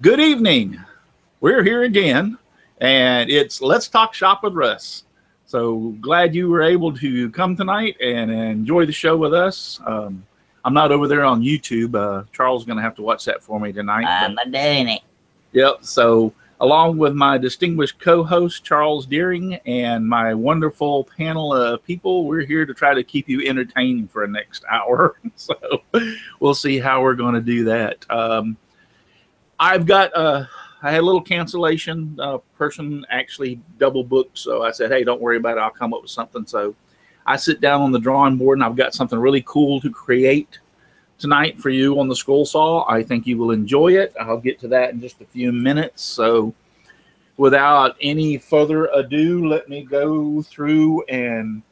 Good evening. We're here again, and it's Let's Talk Shop with Russ. So glad you were able to come tonight and enjoy the show with us. I'm not over there on YouTube. Charles is going to have to watch that for me tonight. I'm doing it. Yep. So along with my distinguished co-host, Charles Deering, and my wonderful panel of people, we're here to try to keep you entertained for the next hour. So we'll see how we're going to do that. I had a little cancellation. Person actually double booked, so I said, hey, don't worry about it. I'll come up with something. So I sit down on the drawing board, and I've got something really cool to create tonight for you on the scroll saw. I think you will enjoy it. I'll get to that in just a few minutes. So without any further ado, let me go through and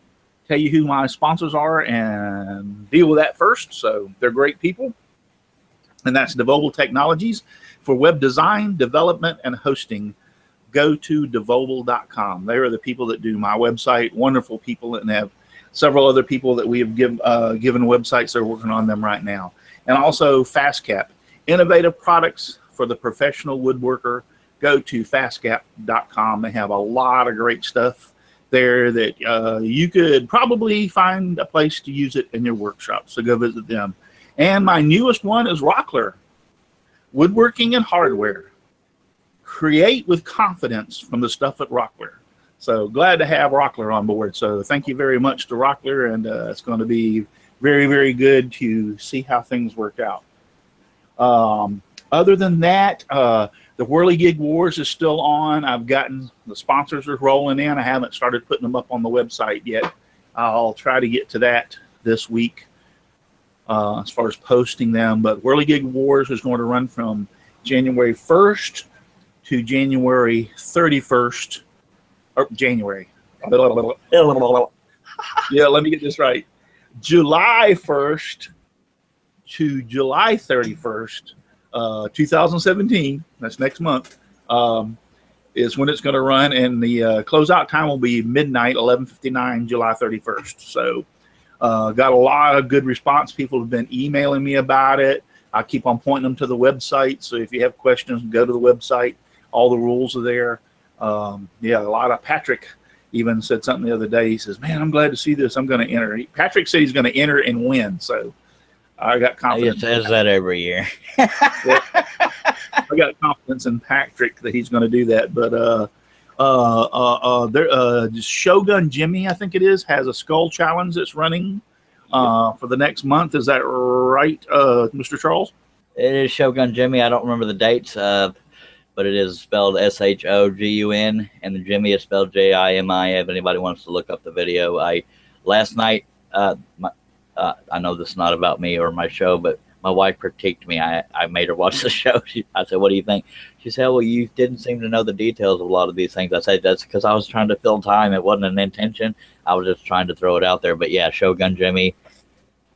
tell you who my sponsors are and deal with that first. So they're great people, and that's Devobal Technologies. For web design, development, and hosting, go to devobal.com. They are the people that do my website. Wonderful people, and have several other people that we have given websites. They're working on them right now. And also FastCap, innovative products for the professional woodworker. Go to fastcap.com. They have a lot of great stuff there that you could probably find a place to use it in your workshop. So go visit them. And my newest one is Rockler. Woodworking and hardware. Create with confidence from the stuff at Rockler. So glad to have Rockler on board. So thank you very much to Rockler, and it's going to be very, very good to see how things work out. Other than that, the Whirligig Wars is still on. I've gotten the sponsors are rolling in. I haven't started putting them up on the website yet. I'll try to get to that this week. As far as posting them, but Whirligig Wars is going to run from January 1st to January 31st, or January. Yeah, let me get this right. July 1st to July 31st, 2017, that's next month, is when it's going to run, and the closeout time will be midnight, 11:59, July 31st. So got a lot of good response. People have been emailing me about it. I keep on pointing them to the website. So if you have questions, go to the website. All the rules are there. Yeah, a lot of Patrick even said something the other day. He says, man, I'm glad to see this. I'm going to enter. Patrick said he's going to enter and win. So I got confidence. He says that every year. Yeah. I got confidence in Patrick that he's going to do that. But Shogun Jimmy, I think it is, has a skull challenge that's running for the next month. Is that right, Mr. Charles? It is Shogun Jimmy. I don't remember the dates, but it is spelled S-H-O-G-U-N, and the Jimmy is spelled J-I-M-I. If anybody wants to look up the video, last night, I know this is not about me or my show, but my wife critiqued me. I made her watch the show. I said, what do you think? She said, well, you didn't seem to know the details of a lot of these things. I said, that's because I was trying to fill time. It wasn't an intention. I was just trying to throw it out there. But yeah, Shogun Jimmy,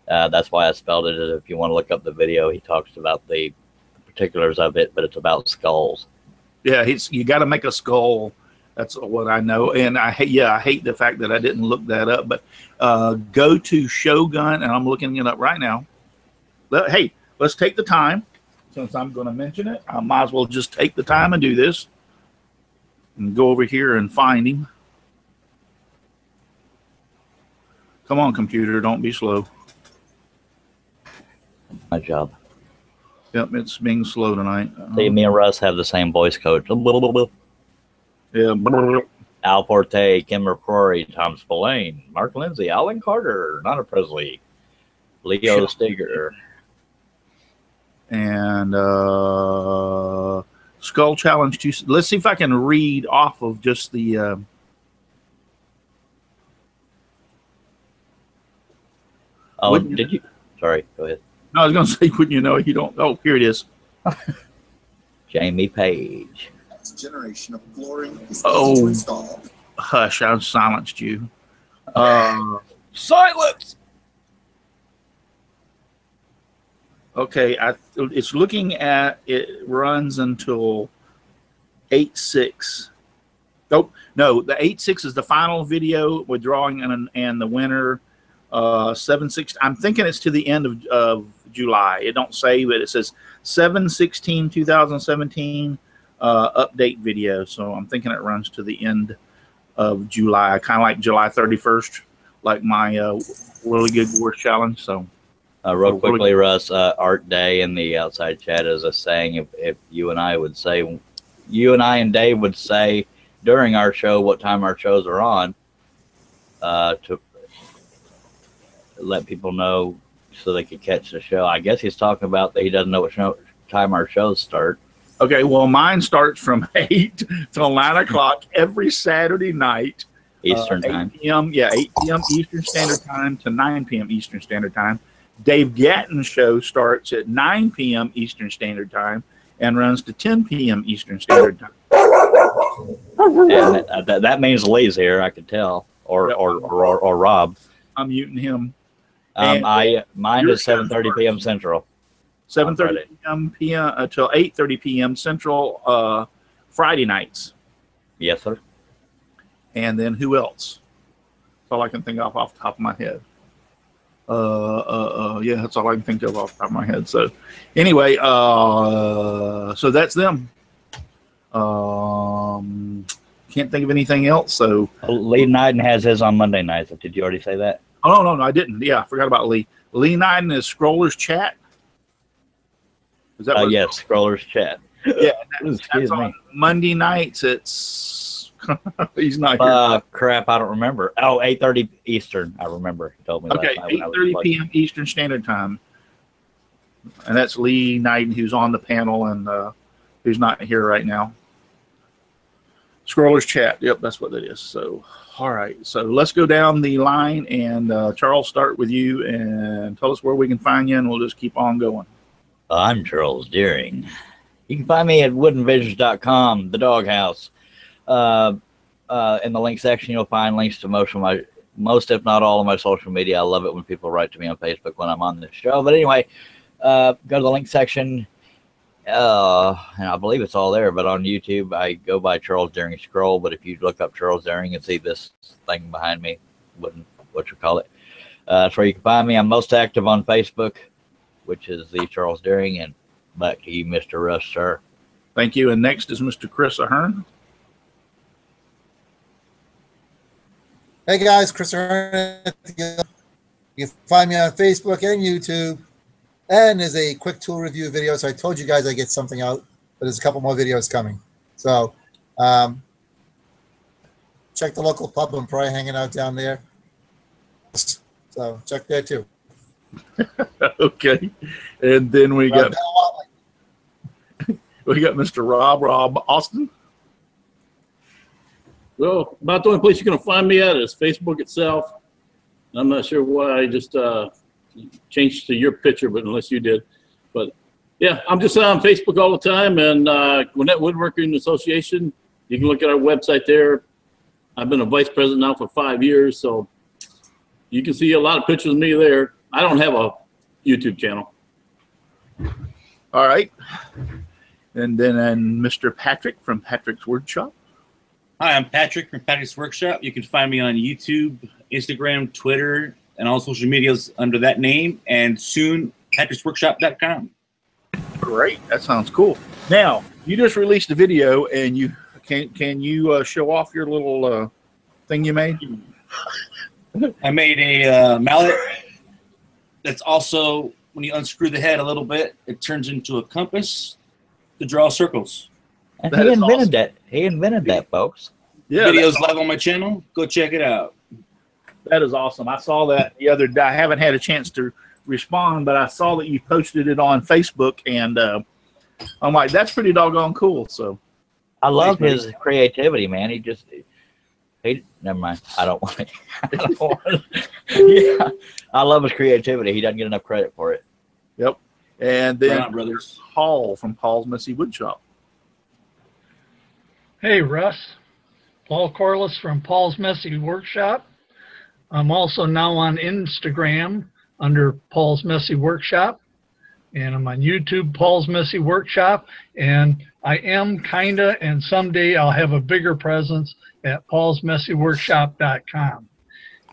that's why I spelled it. If you want to look up the video, he talks about the particulars of it, but it's about skulls. Yeah, you got to make a skull. That's what I know. And I hate the fact that I didn't look that up. But go to Shogun, and I'm looking it up right now. Hey, let's take the time. Since I'm going to mention it, I might as well just take the time and do this. And go over here and find him. Come on, computer. Don't be slow. My job. Yep, it's being slow tonight. See, me and Russ have the same voice coach. Yeah. Al Forte, Kim McCrory, Tom Spillane, Mark Lindsay, Alan Carter, Donna Presley, Leo Steger. And Skull Challenge 2. Let's see if I can read off of just the oh, did you? Sorry, go ahead. No, I was going to say, wouldn't you know? You don't. Oh, here it is. Jamie Page. Next generation of flooring is easy to install. Hush! I silenced you. Silence. Okay, it's looking at it runs until 8/6. Oh no, the 8/6 is the final video with drawing and the winner 7/16. I'm thinking it's to the end of July. It don't say, but it says 7/16/2017 update video. So I'm thinking it runs to the end of July, kind of like July 31st, like my really good wars challenge. So real quickly, Russ, Art Day in the outside chat is a saying. If you and I and Dave would say during our show what time our shows are on, to let people know so they could catch the show. I guess he's talking about that he doesn't know what time our shows start. Okay, well, mine starts from 8 till 9 o'clock every Saturday night. Eastern time. 8 p.m. Yeah, 8 p.m. Eastern Standard Time to 9 p.m. Eastern Standard Time. Dave Gatton's show starts at 9 p.m. Eastern Standard Time and runs to 10 p.m. Eastern Standard Time. And that means Lee's here, I could tell, or Rob. I'm muting him. Mine is 7:30 p.m. Central. 7:30 p.m. Until 8:30 p.m. Central Friday nights. Yes, sir. And then who else? That's all I can think of off the top of my head. Yeah, that's all I can think of off the top of my head. So anyway, so that's them. Can't think of anything else. So Lee Nyden has his on Monday nights. Did you already say that? Oh no, I didn't. Yeah, I forgot about Lee. Lee Nyden is Scroller's Chat. Is that yes, Scroller's Chat. Yeah, that's on Monday nights. It's he's not here. Crap, I don't remember. Oh, 8:30 Eastern. I remember. He told me. Okay, 8:30 p.m. Eastern Standard Time, and that's Lee Nyden, who's on the panel and who's not here right now. Scroller's Chat. Yep, that's what that is. So, all right. So let's go down the line, and Charles, start with you and tell us where we can find you, and we'll just keep on going. I'm Charles Deering. You can find me at woodenvisions.com, the doghouse. In the link section, you'll find links to most, if not all, of my social media. I love it when people write to me on Facebook when I'm on this show. But anyway, go to the link section. And I believe it's all there. But on YouTube, I go by Charles Deering Scroll. But if you look up Charles Deering and see this thing behind me, what you call it, that's where you can find me. I'm most active on Facebook, which is the Charles Deering. And back to you, Mr. Russ, sir. Thank you. And next is Mr. Chris Ahern. Hey guys, Chris Ahern. You can find me on Facebook and YouTube. And there's a quick tool review video. So I told you guys I get something out, but there's a couple more videos coming. So check the local pub. I'm probably hanging out down there. So check there too. Okay. And then we got Mr. Rob Austin. Well, about the only place you're going to find me at is Facebook itself. I'm not sure why I just changed to your picture, but unless you did. But yeah, I'm just on Facebook all the time. And Gwinnett Woodworking Association, you can look at our website there. I've been a vice president now for 5 years, so you can see a lot of pictures of me there. I don't have a YouTube channel. All right. And then Mr. Patrick from Patrick's Workshop. Hi, I'm Patrick from Patrick's Workshop. You can find me on YouTube, Instagram, Twitter, and all social medias under that name, and soon patricksworkshop.com. Great. That sounds cool. Now, you just released a video, and you can you show off your little thing you made? I made a mallet that's also, when you unscrew the head a little bit, it turns into a compass to draw circles. And he invented that. He invented that, folks. Yeah, video's live on my channel. Go check it out. That is awesome. I saw that the other day. I haven't had a chance to respond, but I saw that you posted it on Facebook, and I'm like, that's pretty doggone cool. So I love his creativity, man. Never mind. I don't want it. Yeah, I love his creativity. He doesn't get enough credit for it. Yep. And then Right on, brothers. Paul from Paul's Messy Woodshop. Hey, Russ. Paul Corliss from Paul's Messy Workshop. I'm also now on Instagram under Paul's Messy Workshop. And I'm on YouTube, Paul's Messy Workshop. And I am kinda, and someday I'll have a bigger presence at paulsmessyworkshop.com.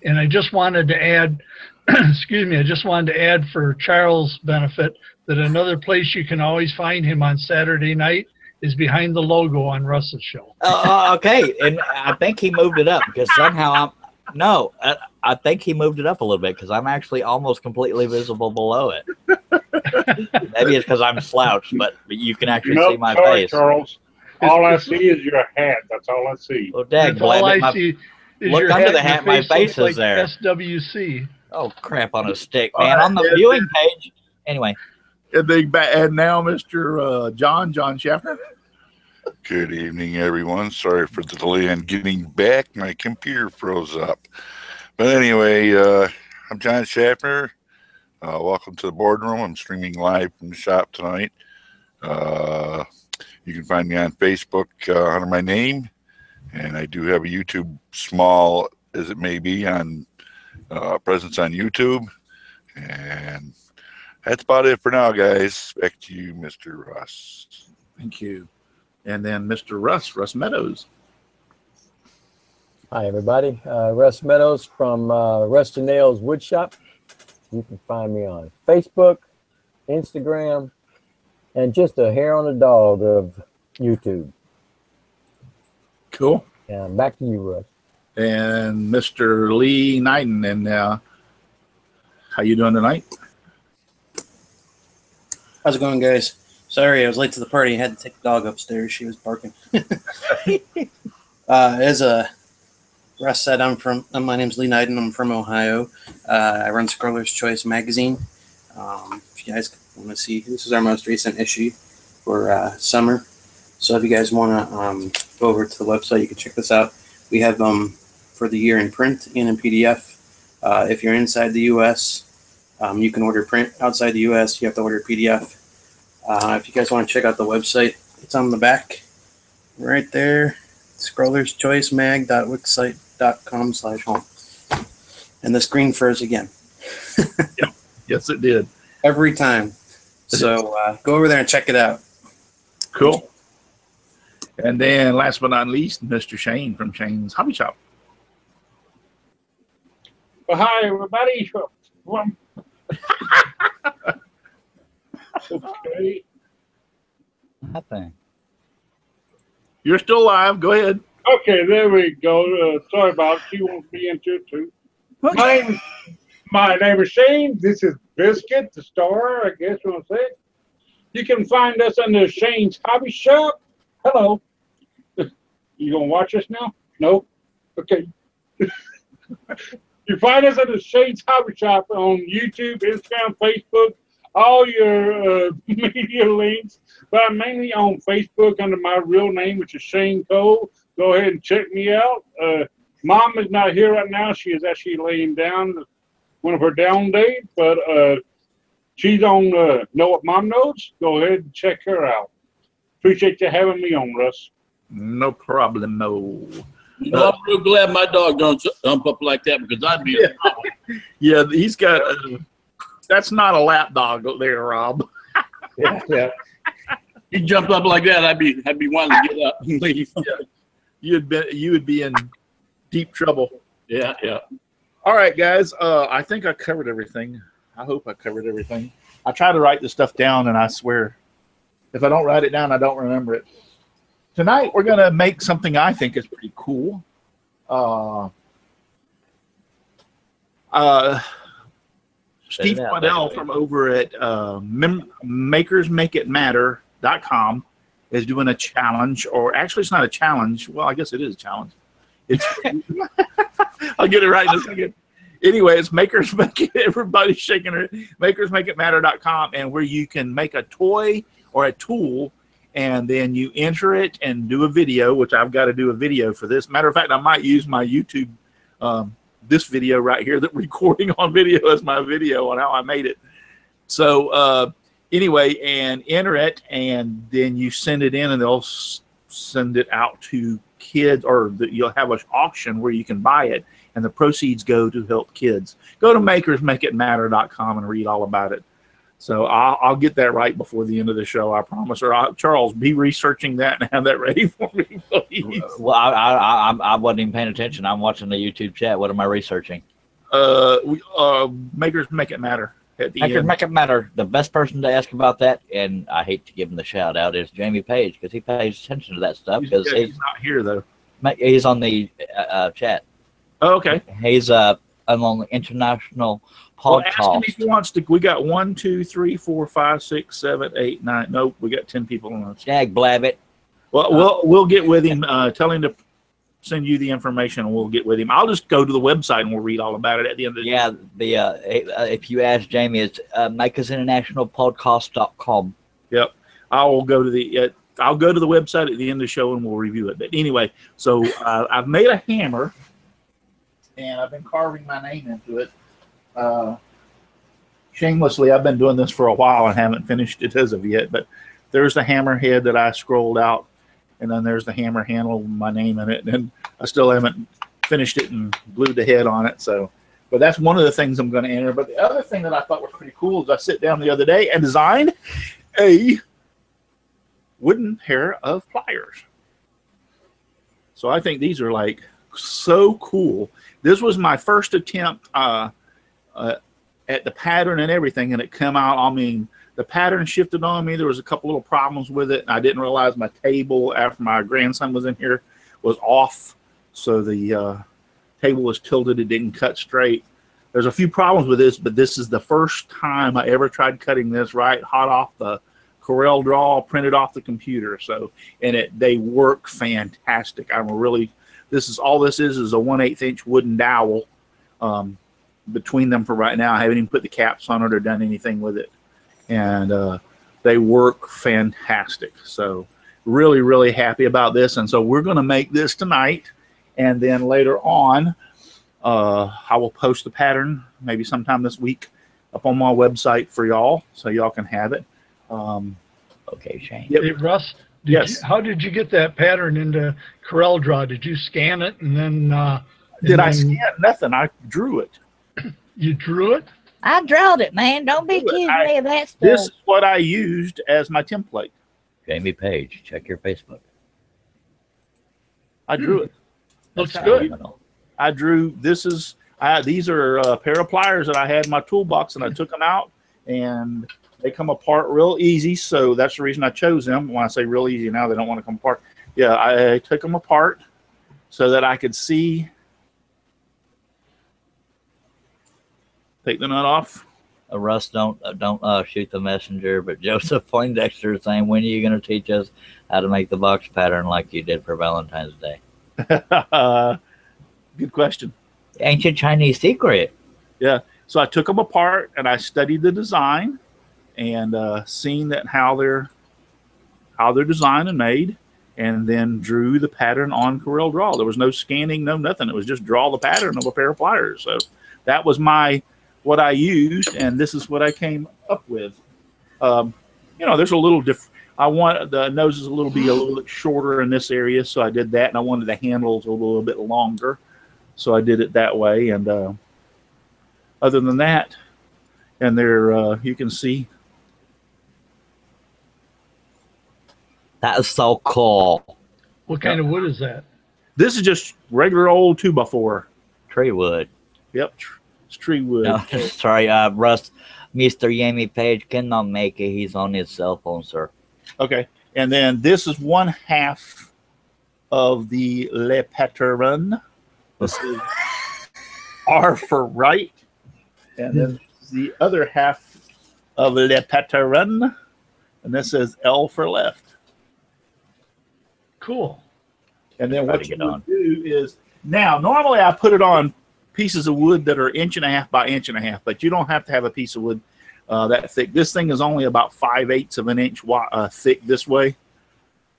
And I just wanted to add, excuse me, I just wanted to add for Charles' benefit that another place you can always find him on Saturday night is behind the logo on Russ's show. Okay, and I think he moved it up because somehow I think he moved it up a little bit because I'm actually almost completely visible below it. Maybe it's because I'm slouched, but you can actually see my face. Charles. All I see is your hat. That's all I see. Well, dang, That's all I see is look your under hat. the hat, my face is like there. SWC. Oh, crap on a stick, man. On the viewing page. Anyway. And now Mr. John Schaffner. Good evening, everyone. Sorry for the delay in getting back. My computer froze up. But anyway, I'm John Schaffner. Welcome to the boardroom. I'm streaming live from the shop tonight. You can find me on Facebook under my name. And I do have a YouTube, small as it may be, on presence on YouTube. And that's about it for now, guys. Back to you, Mr. Russ. Thank you. And then Mr. Russ Meadows. Hi, everybody. Russ Meadows from Rusty Nails Wood Shop. You can find me on Facebook, Instagram, and just a hair on the dog of YouTube. Cool. And back to you, Russ. And Mr. Lee Knighton. And how you doing tonight? How's it going, guys? Sorry, I was late to the party. I had to take the dog upstairs. She was barking. As Russ said, my name's Lee Knighton. I'm from Ohio. I run Scroller's Choice magazine. If you guys want to see, this is our most recent issue for summer. So if you guys want to go over to the website, you can check this out. We have for the year in print and in PDF. If you're inside the U.S., you can order print. Outside the U.S., you have to order PDF. If you guys want to check out the website, it's on the back right there. scrollerschoicemag.wixsite.com/home. And the screen froze again. Yep. Yes, it did. Every time. So go over there and check it out. Cool. And then last but not least, Mr. Shane from Shane's Hobby Shop. Well, hi, everybody. Okay. Nothing. You're still live. Go ahead. Okay, there we go. Sorry about it. She won't be into it too. My name is Shane. This is Biscuit, the star, I guess you want to say. You can find us under Shane's Hobby Shop. Hello. You gonna watch us now? No? Okay. You find us under Shane's Hobby Shop on YouTube, Instagram, Facebook, all your media links, but I'm mainly on Facebook under my real name, which is Shane Cole. Go ahead and check me out. Mom is not here right now. She is actually laying down one of her down days, but she's on Know What Mom Knows. Go ahead and check her out. Appreciate you having me on, Russ. No problemo. You know, I'm real glad my dog don't jump up like that because I'd be in trouble. Yeah, he's got that's not a lap dog there, Rob. Yeah. He jumped up like that, I'd be wanting to get up and leave. Yeah. You would be in deep trouble. Yeah. All right, guys. I think I covered everything. I hope I covered everything. I try to write this stuff down, and I swear, if I don't write it down, I don't remember it. Tonight, we're going to make something I think is pretty cool. Steve Waddell from over at makersmakeitmatter.com is doing a challenge, or actually it's not a challenge. Well, I guess it is a challenge. It's I'll get it right in a second. Anyway, it's everybody's shaking it. Makersmakeitmatter.com, and where you can make a toy or a tool, and then you enter it and do a video, which I've got to do a video for this. Matter of fact, I might use my YouTube, this video right here, that recording on video as my video on how I made it. So anyway, and enter it, and then you send it in, and they'll send it out to kids, or you'll have an auction where you can buy it, and the proceeds go to help kids. Go to makersmakeitmatter.com and read all about it. So I'll get that right before the end of the show, I promise. Or Charles, be researching that and have that ready for me, please. Well, I wasn't even paying attention. I'm watching the YouTube chat. What am I researching? Makers Make It Matter at the Makers end. Make It Matter. The best person to ask about that, and I hate to give him the shout out, is Jamie Page, because he pays attention to that stuff. Because He's not here though. He's on the chat. Oh, okay. He's on the international Well, podcast. ask him if he wants to. We got 1, 2, 3, 4, 5, 6, 7, 8, 9. Nope, we got 10 people on us. Jag Blabbit. Well, we'll get with him. Tell him to send you the information, and we'll get with him. I'll just go to the website and we'll read all about it at the end of the Yeah, if you ask Jamie, it's makersinternationalpodcast.com. Yep. I'll go to the website at the end of the show and we'll review it. But anyway, so I've made a hammer, and I've been carving my name into it. Shamelessly, I've been doing this for a while and haven't finished it as of yet. But there's the hammer head that I scrolled out, and then there's the hammer handle with my name in it. And I still haven't finished it and glued the head on it. So, but that's one of the things I'm going to enter. But the other thing that I thought was pretty cool is I sit down the other day and designed a wooden pair of pliers. So I think these are like so cool. This was my first attempt at the pattern and everything, and it came out. I mean, the pattern shifted on me. There was a couple little problems with it. I didn't realize my table, after my grandson was in here, was off. So the table was tilted. It didn't cut straight. There's a few problems with this, but this is the first time I ever tried cutting this right hot off the Corel Draw, printed off the computer. So, and they work fantastic. This is a 1/8 inch wooden dowel between them for right now. I haven't even put the caps on it or done anything with it. And they work fantastic. So really, really happy about this. And so we're going to make this tonight. And then later on, I will post the pattern maybe sometime this week up on my website for y'all, so y'all can have it. Okay, Shane. Yep. Hey, Russ, how did you get that pattern into Corel Draw? Did you scan it and then? I scan nothing? I drew it. You drew it? I drawed it, man. Don't be accusing me of that stuff. This is what I used as my template. Jamie Page, check your Facebook. I drew it. Looks good. I drew. These are a pair of pliers that I had in my toolbox, and I took them out, and they come apart real easy. So that's the reason I chose them. When I say real easy, now they don't want to come apart. Yeah, I took them apart so that I could see. Take the nut off. Russ, don't shoot the messenger. But Joseph Poindexter is saying, when are you going to teach us how to make the box pattern like you did for Valentine's Day? Good question. Ancient Chinese secret. Yeah. So I took them apart and I studied the design and seen that how they're designed and made, and then drew the pattern on Corel Draw. There was no scanning, no nothing. It was just draw the pattern of a pair of pliers. So that was what I used, and this is what I came up with. There's a little different. I want the noses a little bit shorter in this area, so I did that, and I wanted the handles a little bit longer, so I did it that way. And other than that, and there you can see. That is so cool. What kind of wood is that? This is just regular old 2x4. Tree wood. Yep, it's tree wood. No, sorry, Russ. Mr. Jamie Page cannot make it. He's on his cell phone, sir. Okay, and then this is 1/2 of the Le Pattern. This is R for right, and then the other half of Le Pattern, and this is L for left. Cool. And then what you would do is, now normally I put it on pieces of wood that are 1.5 by 1.5, but you don't have to have a piece of wood that thick. This thing is only about 5/8 of an inch thick this way.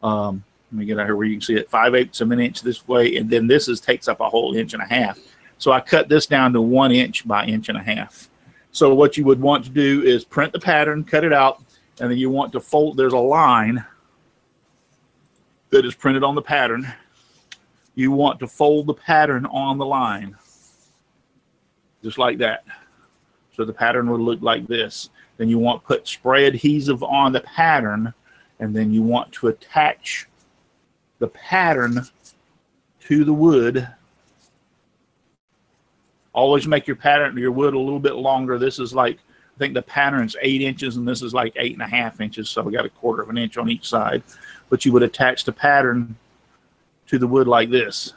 Let me get out here where you can see it. 5/8 of an inch this way, and then this takes up a whole 1.5 inches. So I cut this down to 1 inch by 1.5 inches. So what you would want to do is print the pattern, cut it out, and then you want to fold. There's a line that is printed on the pattern. You want to fold the pattern on the line, just like that. So the pattern would look like this. Then you want to put spray adhesive on the pattern, and then you want to attach the pattern to the wood. Always make your pattern, your wood, a little bit longer. This is like, I think the pattern's 8 inches, and this is like 8.5 inches, so we got a 1/4 of an inch on each side. But you would attach the pattern to the wood like this.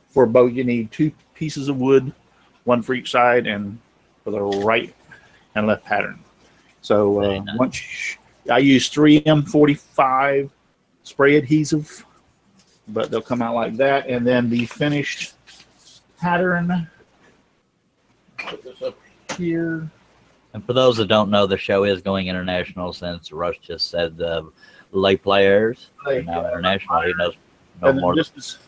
For a bow, you need 2 pieces of wood, 1 for each side, and for the right and left pattern. So once I use 3M45 spray adhesive, but they'll come out like that, and then the finished pattern. Put this up here. And for those that don't know, the show is going international, since Russ just said lay players. Now international, he knows no more. This is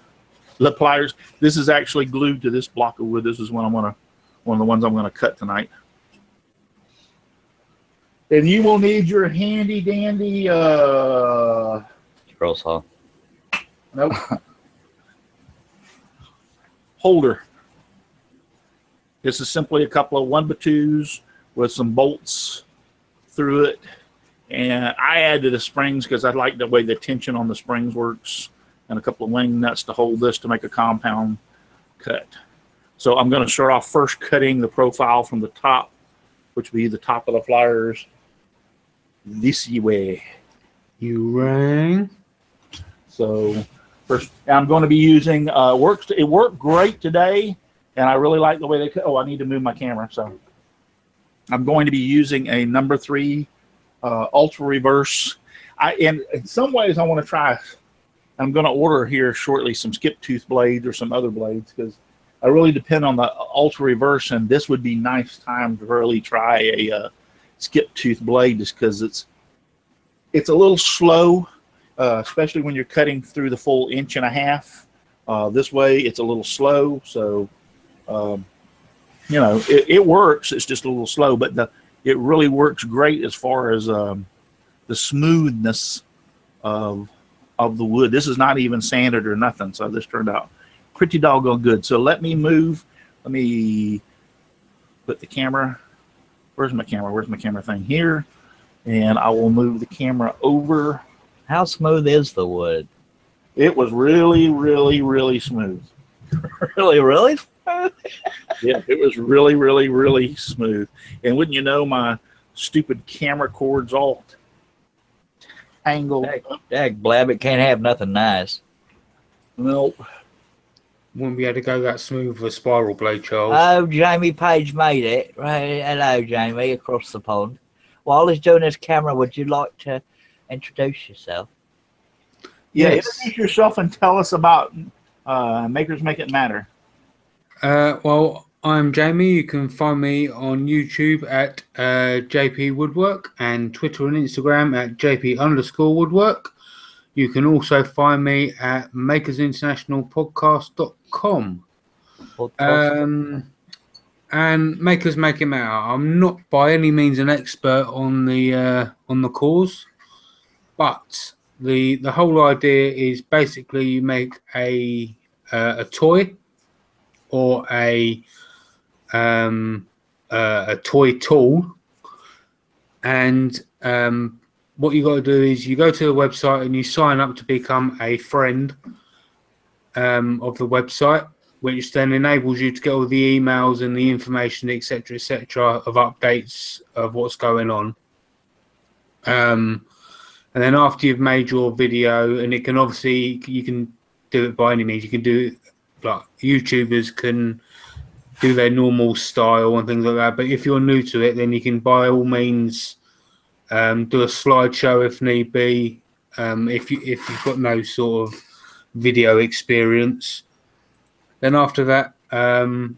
the pliers. This is actually glued to this block of wood. This is one of the ones I'm gonna cut tonight. And you will need your handy dandy scroll saw. Nope. Holder. This is simply a couple of 1x2s with some bolts through it, and I added the springs because I like the way the tension on the springs works, and a couple of wing nuts to hold this to make a compound cut. So I'm going to start off first cutting the profile from the top, which will be the top of the pliers, this way. You rang. So first, I'm going to be using it worked great today, and I really like the way they cut. Oh, I need to move my camera, so I'm going to be using a number 3 ultra reverse. And in some ways I want to try. I'm going to order here shortly some skip tooth blades or some other blades, because I really depend on the ultra reverse, and this would be nice time to really try a skip tooth blade, just because it's a little slow, especially when you're cutting through the full 1.5 inch. This way it's a little slow, so you know, it works. It's just a little slow, but it really works great as far as the smoothness of the wood. This is not even sanded or nothing, so this turned out pretty doggone good. So let me put the camera. Where's my camera? Where's my camera thing? Here. And I will move the camera over. How smooth is the wood? It was really, really, really smooth. Really, really smooth? Yeah, it was really, really, really smooth. And wouldn't you know, my stupid camera cord's all tangled. Dag blab, it can't have nothing nice. Nope. Wouldn't be able to go that smooth with a spiral blade, Charles. Oh, Jamie Page made it. Right. Hello, Jamie, across the pond. While he's doing his camera, would you like to introduce yourself? Yeah, Yes. introduce yourself and tell us about Makers Make It Matter. Well, I'm Jamie. You can find me on YouTube at JP Woodwork, and Twitter and Instagram at JP_Woodwork. You can also find me at makersinternationalpodcast.com. And Makers Make It Matter. I'm not by any means an expert on the cause, but the whole idea is basically you make a toy or a toy tool, and what you got to do is you go to the website and you sign up to become a friend of the website, which then enables you to get all the emails and the information, etc., of updates of what's going on. And then after you've made your video, and it can obviously, you can do it by any means. You can do, like YouTubers can do their normal style and things like that. But if you're new to it, then you can by all means do a slideshow if need be. If you've got no sort of video experience, then after that,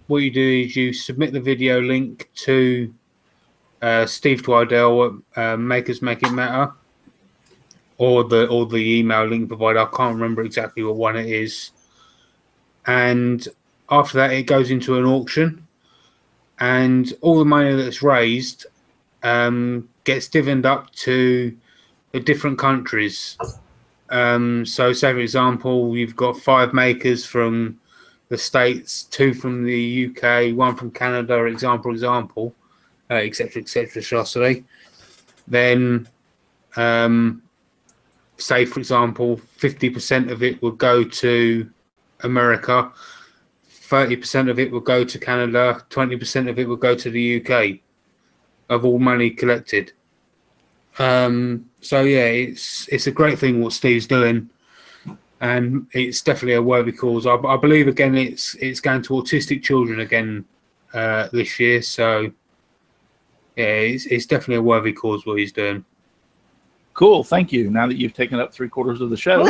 what you do is you submit the video link to Steve Twidell at Makers Make It Matter, or the email link provided. I can't remember exactly what one it is. And after that, it goes into an auction, and all the money that's raised gets divvied up to the different countries. So say, for example, you've got 5 makers from the States, 2 from the UK, 1 from Canada, example, etc., etc., shall I say. Then, say, for example, 50% of it would go to America, 30% of it would go to Canada, 20% of it would go to the UK, of all money collected. So yeah, it's a great thing what Steve's doing, and it's definitely a worthy cause. I believe again it's going to autistic children again this year. So yeah, it's definitely a worthy cause what he's doing. Cool, thank you. Now that you've taken up 3/4 of the show,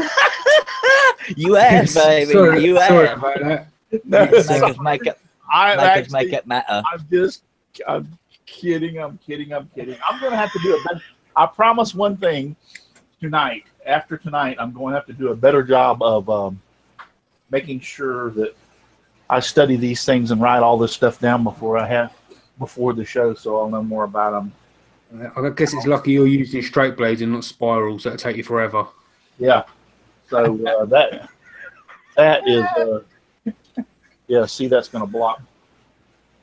You asked, baby. You Sorry asked. about that. No, It's, Make us make it. Make it matter. I'm kidding. I'm going to have to do it. But I promise one thing tonight. After tonight, I'm going to have to do a better job of making sure that I study these things and write all this stuff down before the show, so I'll know more about them. I guess it's lucky you're using straight blades and not spirals. That'll take you forever. Yeah. So that is yeah. See, that's going to block.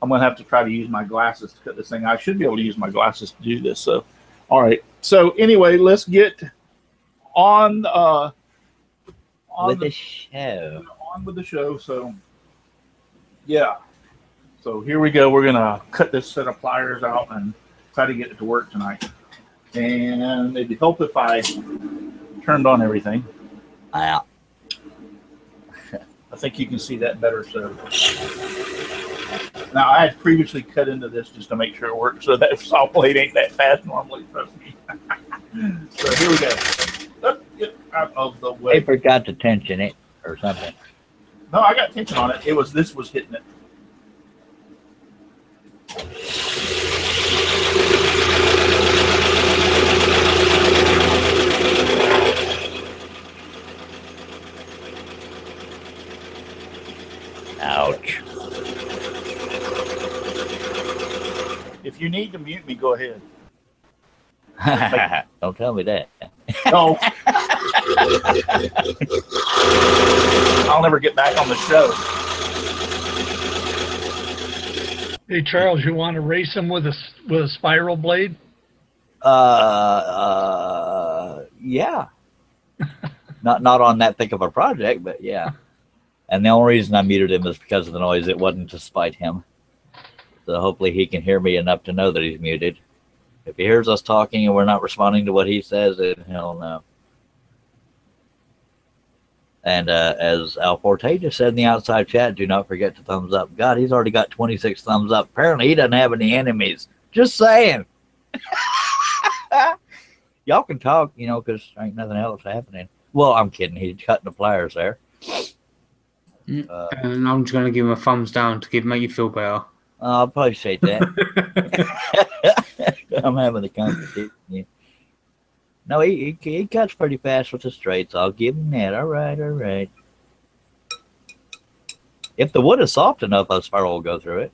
I'm going to have to try to use my glasses to cut this thing. I should be able to use my glasses to do this. So, all right. So anyway, let's get on with the show. On with the show. So yeah. So here we go. We're going to cut this set of pliers out and try to get it to work tonight. And it'd help if I turned on everything. Yeah. I think you can see that better. So now I had previously cut into this just to make sure it works. So that saw blade ain't that fast normally, trust me. So here we go. Let's get out of the way. Paper got to tension it or something. No, I got tension on it. This was hitting it. Ouch. If you need to mute me, go ahead. Don't tell me that. No. I'll never get back on the show. Hey Charles, you want to race him with a spiral blade? Yeah. not on that thick of a project, but yeah. And the only reason I muted him is because of the noise. It wasn't to spite him. So hopefully he can hear me enough to know that he's muted. If he hears us talking and we're not responding to what he says, then hell no. And as Al Forte just said in the outside chat, do not forget to thumbs up. God, he's already got 26 thumbs up. Apparently he doesn't have any enemies. Just saying. Y'all can talk, you know, because there ain't nothing else happening. Well, I'm kidding. He's cutting the pliers there. And I'm just going to give him a thumbs down to make you feel better. I appreciate that. I'm having a competition. Yeah. No, he cuts pretty fast with the straights. I'll give him that. All right. If the wood is soft enough, a spiral will go through it.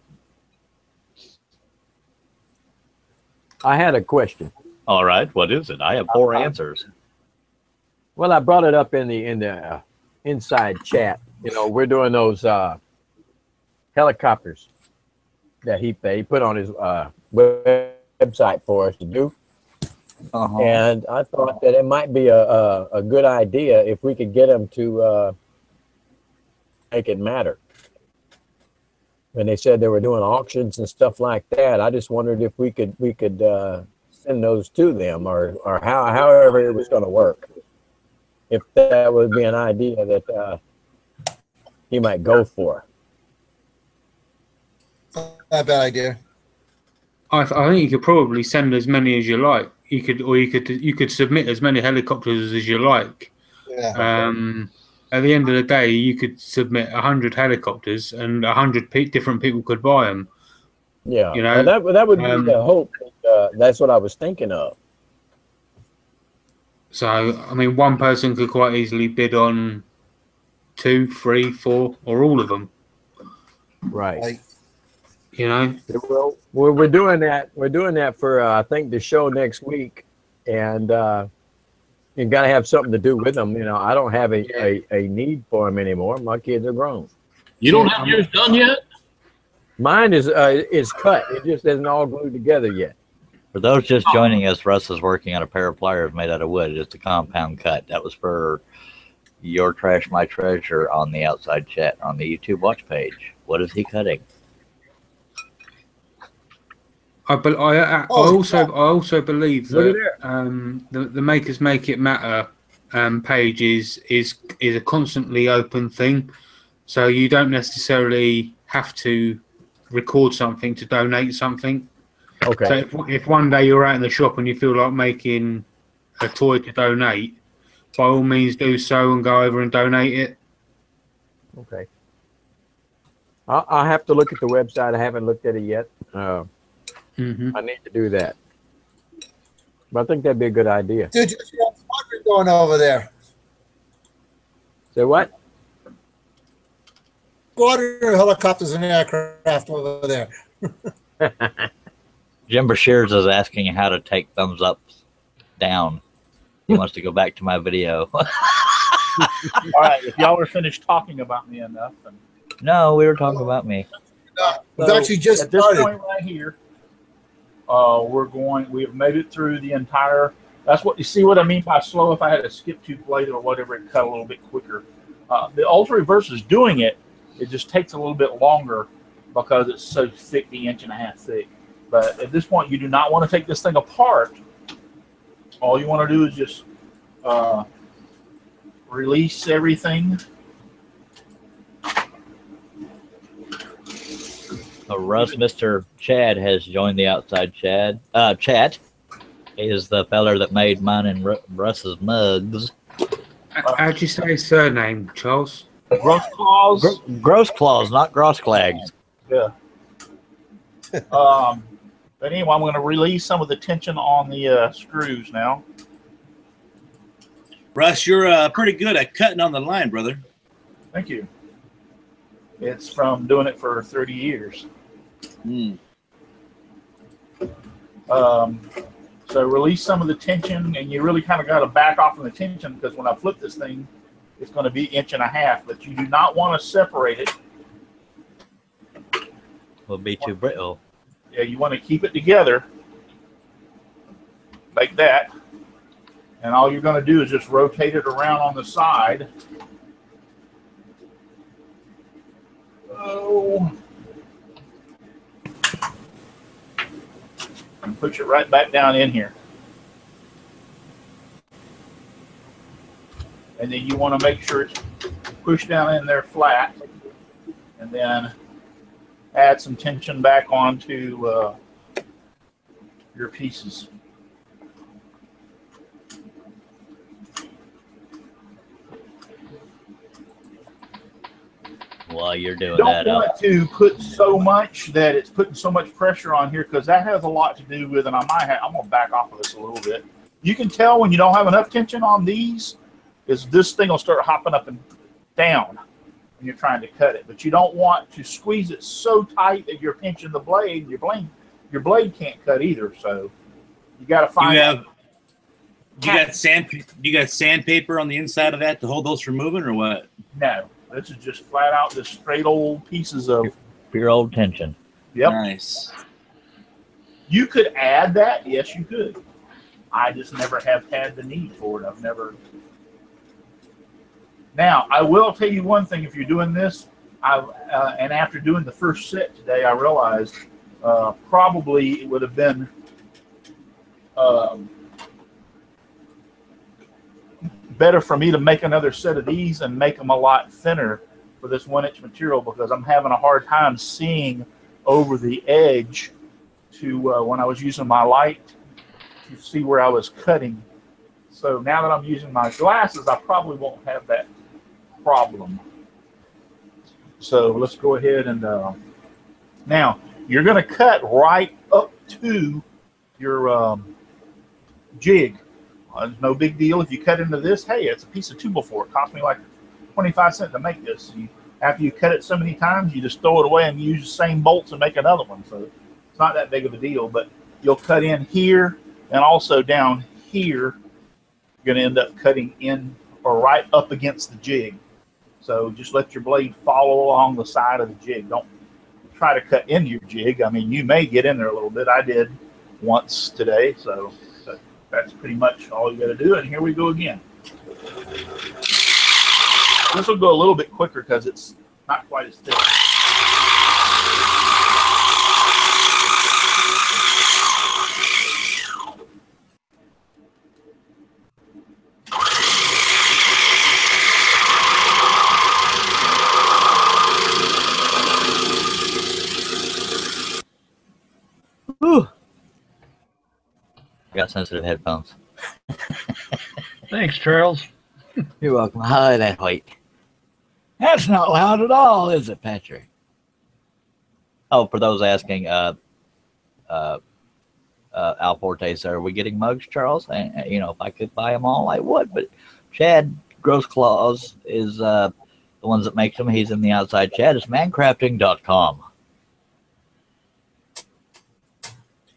I had a question. All right, what is it? I have 4 answers. Well, I brought it up in the inside chat. You know, we're doing those helicopters that he put on his website for us to do. And I thought that it might be a good idea if we could get him to make it matter. And they said they were doing auctions and stuff like that. I just wondered if we could send those to them, or however it was going to work. If that would be an idea that he might go for. Not a bad idea. I think you could probably send as many as you like. You could submit as many helicopters as you like. Yeah. At the end of the day, you could submit 100 helicopters, and 100 different people could buy them. Yeah, you know, that would be the hope. That's what I was thinking of. So, I mean, one person could quite easily bid on 2, 3, 4, or all of them. Right. You know. Well, we're doing that. We're doing that for I think the show next week, and you got to have something to do with them. You know, I don't have a need for them anymore. My kids are grown. You don't have yours done yet? Mine is cut. It just isn't all glued together yet. For those just joining us, Russ is working on a pair of pliers made out of wood. It's a compound cut. That was for Your Trash, My Treasure on the outside chat on the YouTube watch page. What is he cutting? But I also believe that the Makers Make It Matter page is a constantly open thing, so you don't necessarily have to record something to donate something. Okay. So if one day you're out in the shop and you feel like making a toy to donate, by all means do so and go over and donate it. Okay. I'll have to look at the website. I haven't looked at it yet. I need to do that. But I think that'd be a good idea. Dude, you got squadron going over there. Say what? Squadron helicopters and aircraft over there. Jim Brashears is asking how to take thumbs up down. He wants to go back to my video. All right, if y'all were finished talking about me enough. Then... No, we were talking about me. It's actually just at this started. point right here, we have made it through the entire. That's what you see. What I mean by slow. If I had a skip to plate or whatever, it cut a little bit quicker. The Ultra Reverse is doing it. It just takes a little bit longer because it's so thick, the 1.5 inches thick. But at this point, you do not want to take this thing apart. All you want to do is just release everything. Russ, Mr. Chad has joined the outside chat. He is the feller that made mine and Russ's mugs. How'd you say his surname, Charles? Gross Claws. Gross Claws, not Gross Clags. Yeah. But anyway, I'm going to release some of the tension on the screws now. Russ, you're pretty good at cutting on the line, brother. Thank you. It's from doing it for 30 years. So release some of the tension, and you really kind of got to back off from the tension because when I flip this thing, it's going to be 1.5 inches, but you do not want to separate it. Will be too brittle. Yeah, you want to keep it together like that. And all you're going to do is just rotate it around on the side. Oh. And push it right back down in here. And then you want to make sure it's pushed down in there flat. And then add some tension back onto your pieces. While you're doing that, don't want to put so much that it's putting so much pressure on here because that has a lot to do with, and I'm going to back off of this a little bit. You can tell when you don't have enough tension on these, is this thing will start hopping up and down when you're trying to cut it. But you don't want to squeeze it so tight that you're pinching the blade. Your blade can't cut either. So you got to find. You got sandpaper on the inside of that to hold those from moving, or what? No. This is just flat out just straight old pieces of pure old tension. Yep. Nice. You could add that. Yes, you could. I just never have had the need for it. I've never. Now, I will tell you one thing. If you're doing this, and after doing the first set today, I realized probably it would have been better for me to make another set of these and make them a lot thinner for this 1-inch material because I'm having a hard time seeing over the edge to when I was using my light to see where I was cutting. So now that I'm using my glasses, I probably won't have that problem. So let's go ahead and now you're going to cut right up to your jig. It's no big deal if you cut into this. Hey, it's a piece of 2x4. It cost me like 25 cents to make this. After you cut it so many times, you just throw it away and use the same bolts and make another one. So it's not that big of a deal. But you'll cut in here and also down here. You're going to end up cutting in or right up against the jig. So just let your blade follow along the side of the jig. Don't try to cut into your jig. I mean, you may get in there a little bit. I did once today, so that's pretty much all you got to do. And here we go again. This will go a little bit quicker because it's not quite as thick. Whew. Got sensitive headphones. Thanks, Charles. You're welcome. Hi, that white. That's not loud at all, is it, Patrick? Oh, for those asking, Al Forte, are we getting mugs, Charles? And, you know, if I could buy them all, I would. But Chad Gross Claws is the ones that make them. He's in the outside chat. It's mancrafting.com.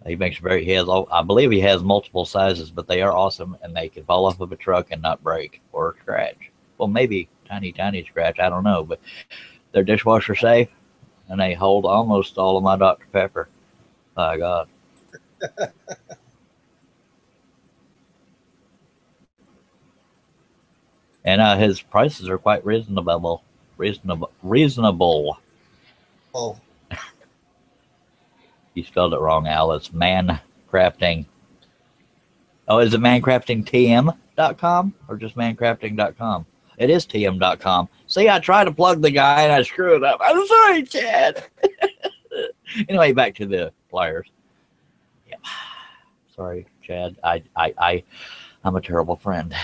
He makes he has, I believe he has multiple sizes, but they are awesome, and they can fall off of a truck and not break or scratch. Well, maybe tiny scratch, I don't know, but they're dishwasher safe, and they hold almost all of my Dr. Pepper. My God. And his prices are quite reasonable. Oh. You spelled it wrong, Al. It's mancrafting. Oh, is it mancraftingtm.com or just mancrafting.com? It is tm.com. See, I try to plug the guy and I screw it up. I'm sorry, Chad. Anyway, back to the pliers. Yeah. Sorry, Chad. I'm a terrible friend.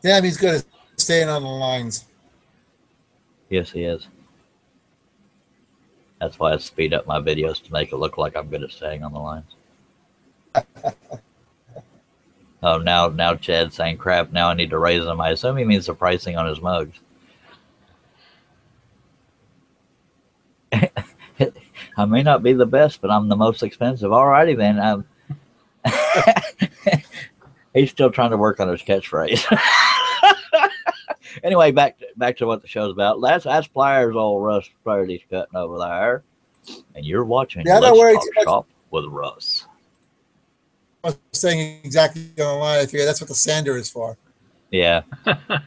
Damn, he's good at staying on the lines. Yes, he is. That's why I speed up my videos to make it look like I'm good at staying on the lines. Oh, now Chad's saying, crap, now I need to raise them. I assume he means the pricing on his mugs. I may not be the best, but I'm the most expensive. Alrighty then. He's still trying to work on his catchphrase. Anyway, back to what the show's about. That's pliers, old Russ Purdy's cutting over there, and you're watching Let's Talk Shop with Russ. I was saying exactly on the line. I figure that's what the sander is for. Yeah,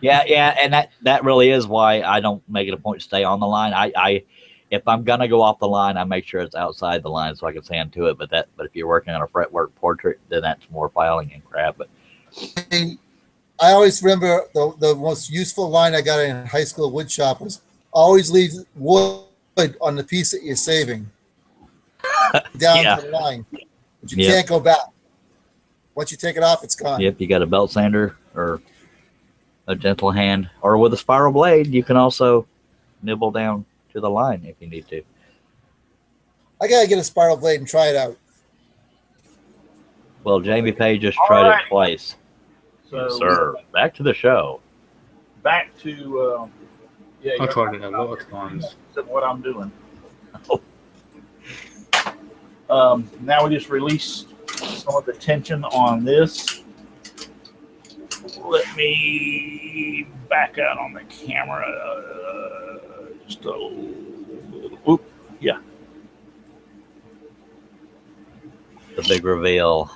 yeah, and that really is why I don't make it a point to stay on the line. I if I'm gonna go off the line, I make sure it's outside the line so I can sand to it. But if you're working on a fretwork portrait, then that's more filing and crap. But I always remember the most useful line I got in high school wood shop was always leave wood on the piece that you're saving down to the line. But you can't go back. Once you take it off, it's gone. Yep, you got a belt sander or a gentle hand, or with a spiral blade, you can also nibble down to the line if you need to. I gotta get a spiral blade and try it out. Well, Jamie Page just tried it twice. So, sir, back to the show. Back to I tried it a lot of times. What I'm doing. Now we just released some of the tension on this. Let me back out on the camera just a little. Oop, yeah. The big reveal.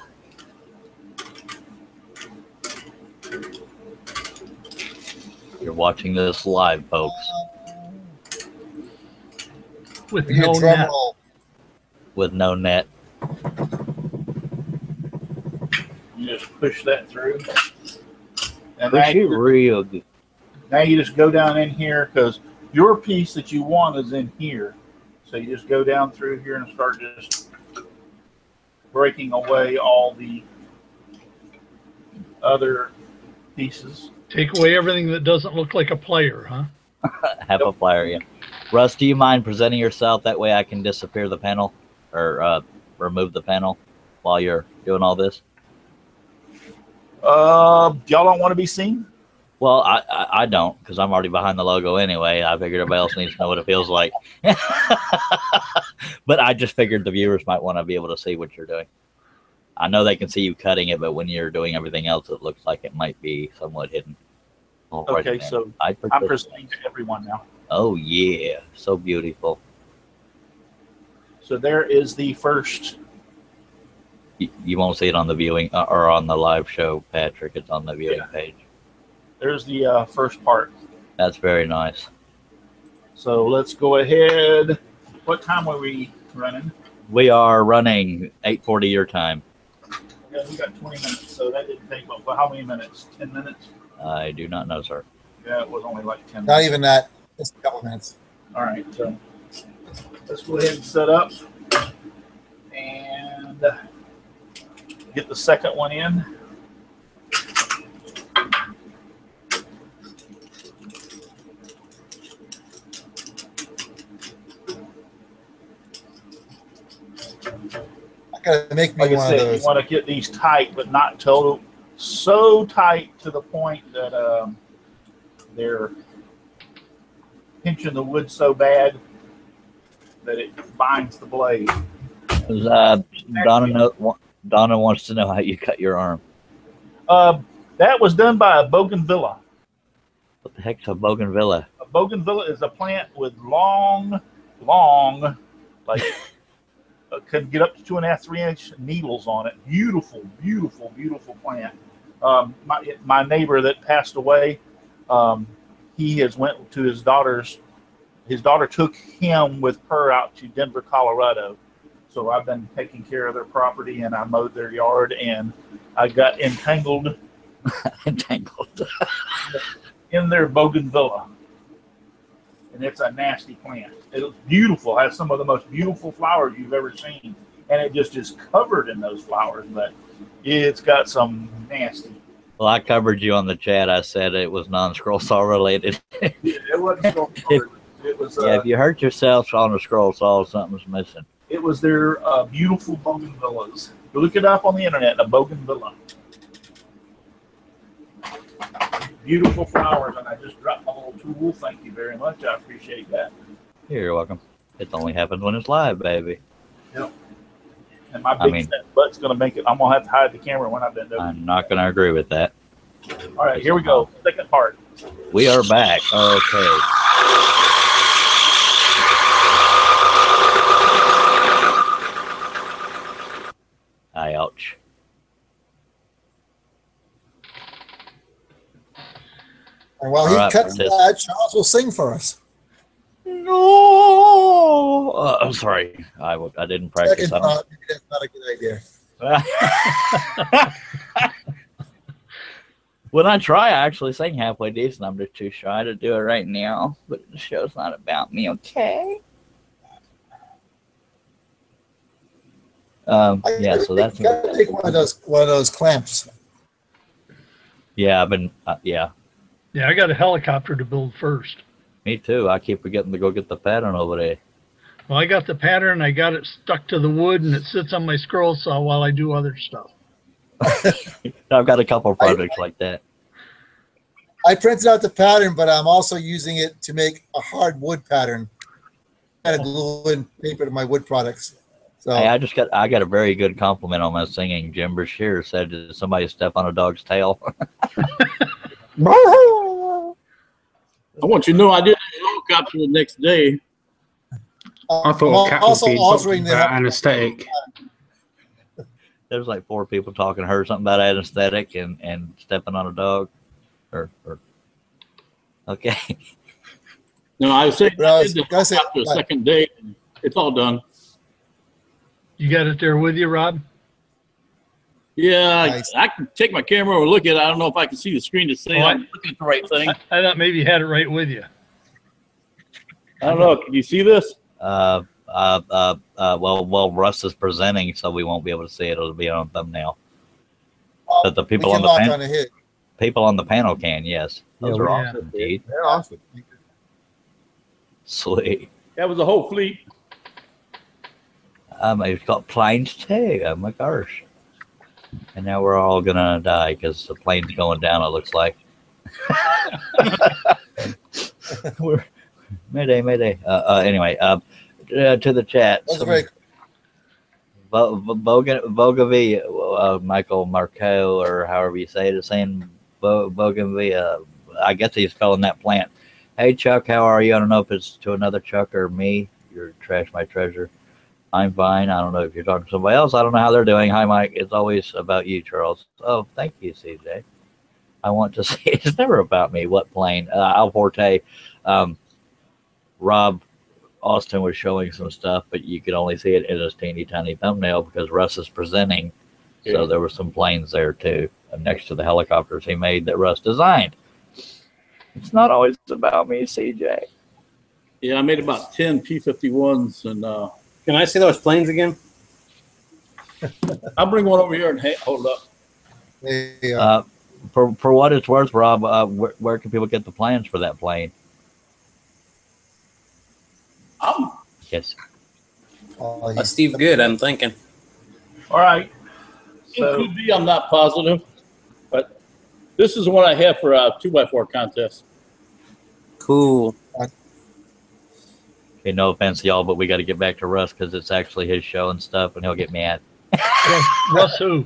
You're watching this live, folks. With no net. With no net. You just push that through. And push it real good. Now you just go down in here because your piece that you want is in here. So you just go down through here and start just breaking away all the other pieces. Take away everything that doesn't look like a player, huh? Have a player, yeah. Russ, do you mind presenting yourself? That way I can disappear the panel or remove the panel while you're doing all this. Y'all don't want to be seen? Well, I don't, because I'm already behind the logo anyway. I figured everybody else needs to know what it feels like. But I just figured the viewers might want to be able to see what you're doing. I know they can see you cutting it, but when you're doing everything else, it looks like it might be somewhat hidden. Alrighty, Okay, man. so I'm presenting to everyone now. Oh yeah, so beautiful. So there is the first. You won't see it on the viewing or on the live show, Patrick. It's on the viewing page. There's the first part. That's very nice. So let's go ahead. What time are we running? We are running 8:40 your time. Yeah, we got 20 minutes, so that didn't take well. How many minutes? 10 minutes? I do not know, sir. Yeah, it was only like 10 Not minutes. even that. Just a couple minutes. All right, so let's go ahead and set up and get the second one in. I gotta make me Like I one of said, those. you want to get these tight, but not total, so tight to the point that they're pinching the wood so bad that it binds the blade. Donna wants to know how you cut your arm. That was done by a bougainvillea. What the heck's a bougainvillea? A bougainvillea is a plant with long, like can get up to 2.5, 3-inch needles on it. Beautiful, beautiful, beautiful plant. My neighbor that passed away, he has went to his daughter's. His daughter took him with her out to Denver, Colorado. So I've been taking care of their property, and I mowed their yard, and I got entangled in their bougainvillea. And it's a nasty plant. It's beautiful. It has some of the most beautiful flowers you've ever seen. And it just is covered in those flowers, but it's got some nasty. Well, I covered you on the chat. I said it was non-scroll saw related. It wasn't scroll saw related. It was, yeah, if you hurt yourself on a scroll saw, something's missing. It was their beautiful bougainvilleas. Look it up on the internet, a bougainvillea. Beautiful flowers, and I just dropped my little tool. Thank you very much. I appreciate that. You're welcome. It only happens when it's live, baby. Yep. And my big fat butt's going to make it. I'm going to have to hide the camera when I've been done. I'm not going to agree with that. All right, here we go. Second part. We are back. Okay. Ouch. And while he cuts that, Charles will sing for us. No. I'm sorry. I didn't practice. Second thought, maybe that's not a good idea. When I try, I actually sing halfway decent. I'm just too shy to do it right now. But the show's not about me, okay? Yeah, so that's. You gotta take one of those clamps. Yeah, I've been. Yeah. Yeah, I got a helicopter to build first. Me too. I keep forgetting to go get the pattern over there. Well, I got the pattern. I got it stuck to the wood, and it sits on my scroll saw while I do other stuff. I've got a couple of projects like that. I printed out the pattern, but I'm also using it to make a hard wood pattern. I had to glue in paper to my wood products. So Hey, I got a very good compliment on my singing. Jim Brashear said, "Did somebody step on a dog's tail?" I want you to know I did a helicopter the next day. I thought Cat was also being altering talking about anesthetic. There's like 4 people talking to her something about anesthetic and stepping on a dog. Or okay. No, I was saying I did the That's it. helicopter the second day. And it's all done. You got it there with you, Rob? Yeah, Nice. I can take my camera or look at it. I don't know if I can see the screen to say I'm looking at the right thing. I thought maybe you had it right with you. I don't know. Can you see this? Well, Russ is presenting, so we won't be able to see it. It'll be on thumbnail. But the people on the panel can, yes. Those are awesome, indeed. They're awesome. Sweet. That was the whole fleet. It's got planes too. Oh my gosh. And now we're all gonna die because the plane's going down, it looks like. We're Mayday. Anyway, to the chat. Those are very Voga V, Michael Marco, or however you say it, is saying Bougainvillea. I guess he's calling that plant. Hey, Chuck, how are you? I don't know if it's to another Chuck or me. You're trash my treasure. I'm fine. I don't know if you're talking to somebody else. I don't know how they're doing. Hi, Mike. It's always about you, Charles. Oh, thank you, CJ. I want to say it's never about me. What plane? Al Forte. Rob Austin was showing some stuff, but you could only see it in a teeny tiny thumbnail because Russ is presenting. Yeah. So there were some planes there too, next to the helicopters he made that Russ designed. It's not always about me, CJ. Yeah, I made about 10 P-51s, and can I see those planes again? I'll bring one over here and hold up. Yeah. For what it's worth, Rob, where can people get the plans for that plane? Yes. Steve Good, I'm thinking. All right. So, it could be, I'm not positive, but this is the one I have for a 2x4 contest. Cool. Okay, no offense, y'all, but we got to get back to Russ because it's actually his show and stuff, and he'll get mad. Russ who?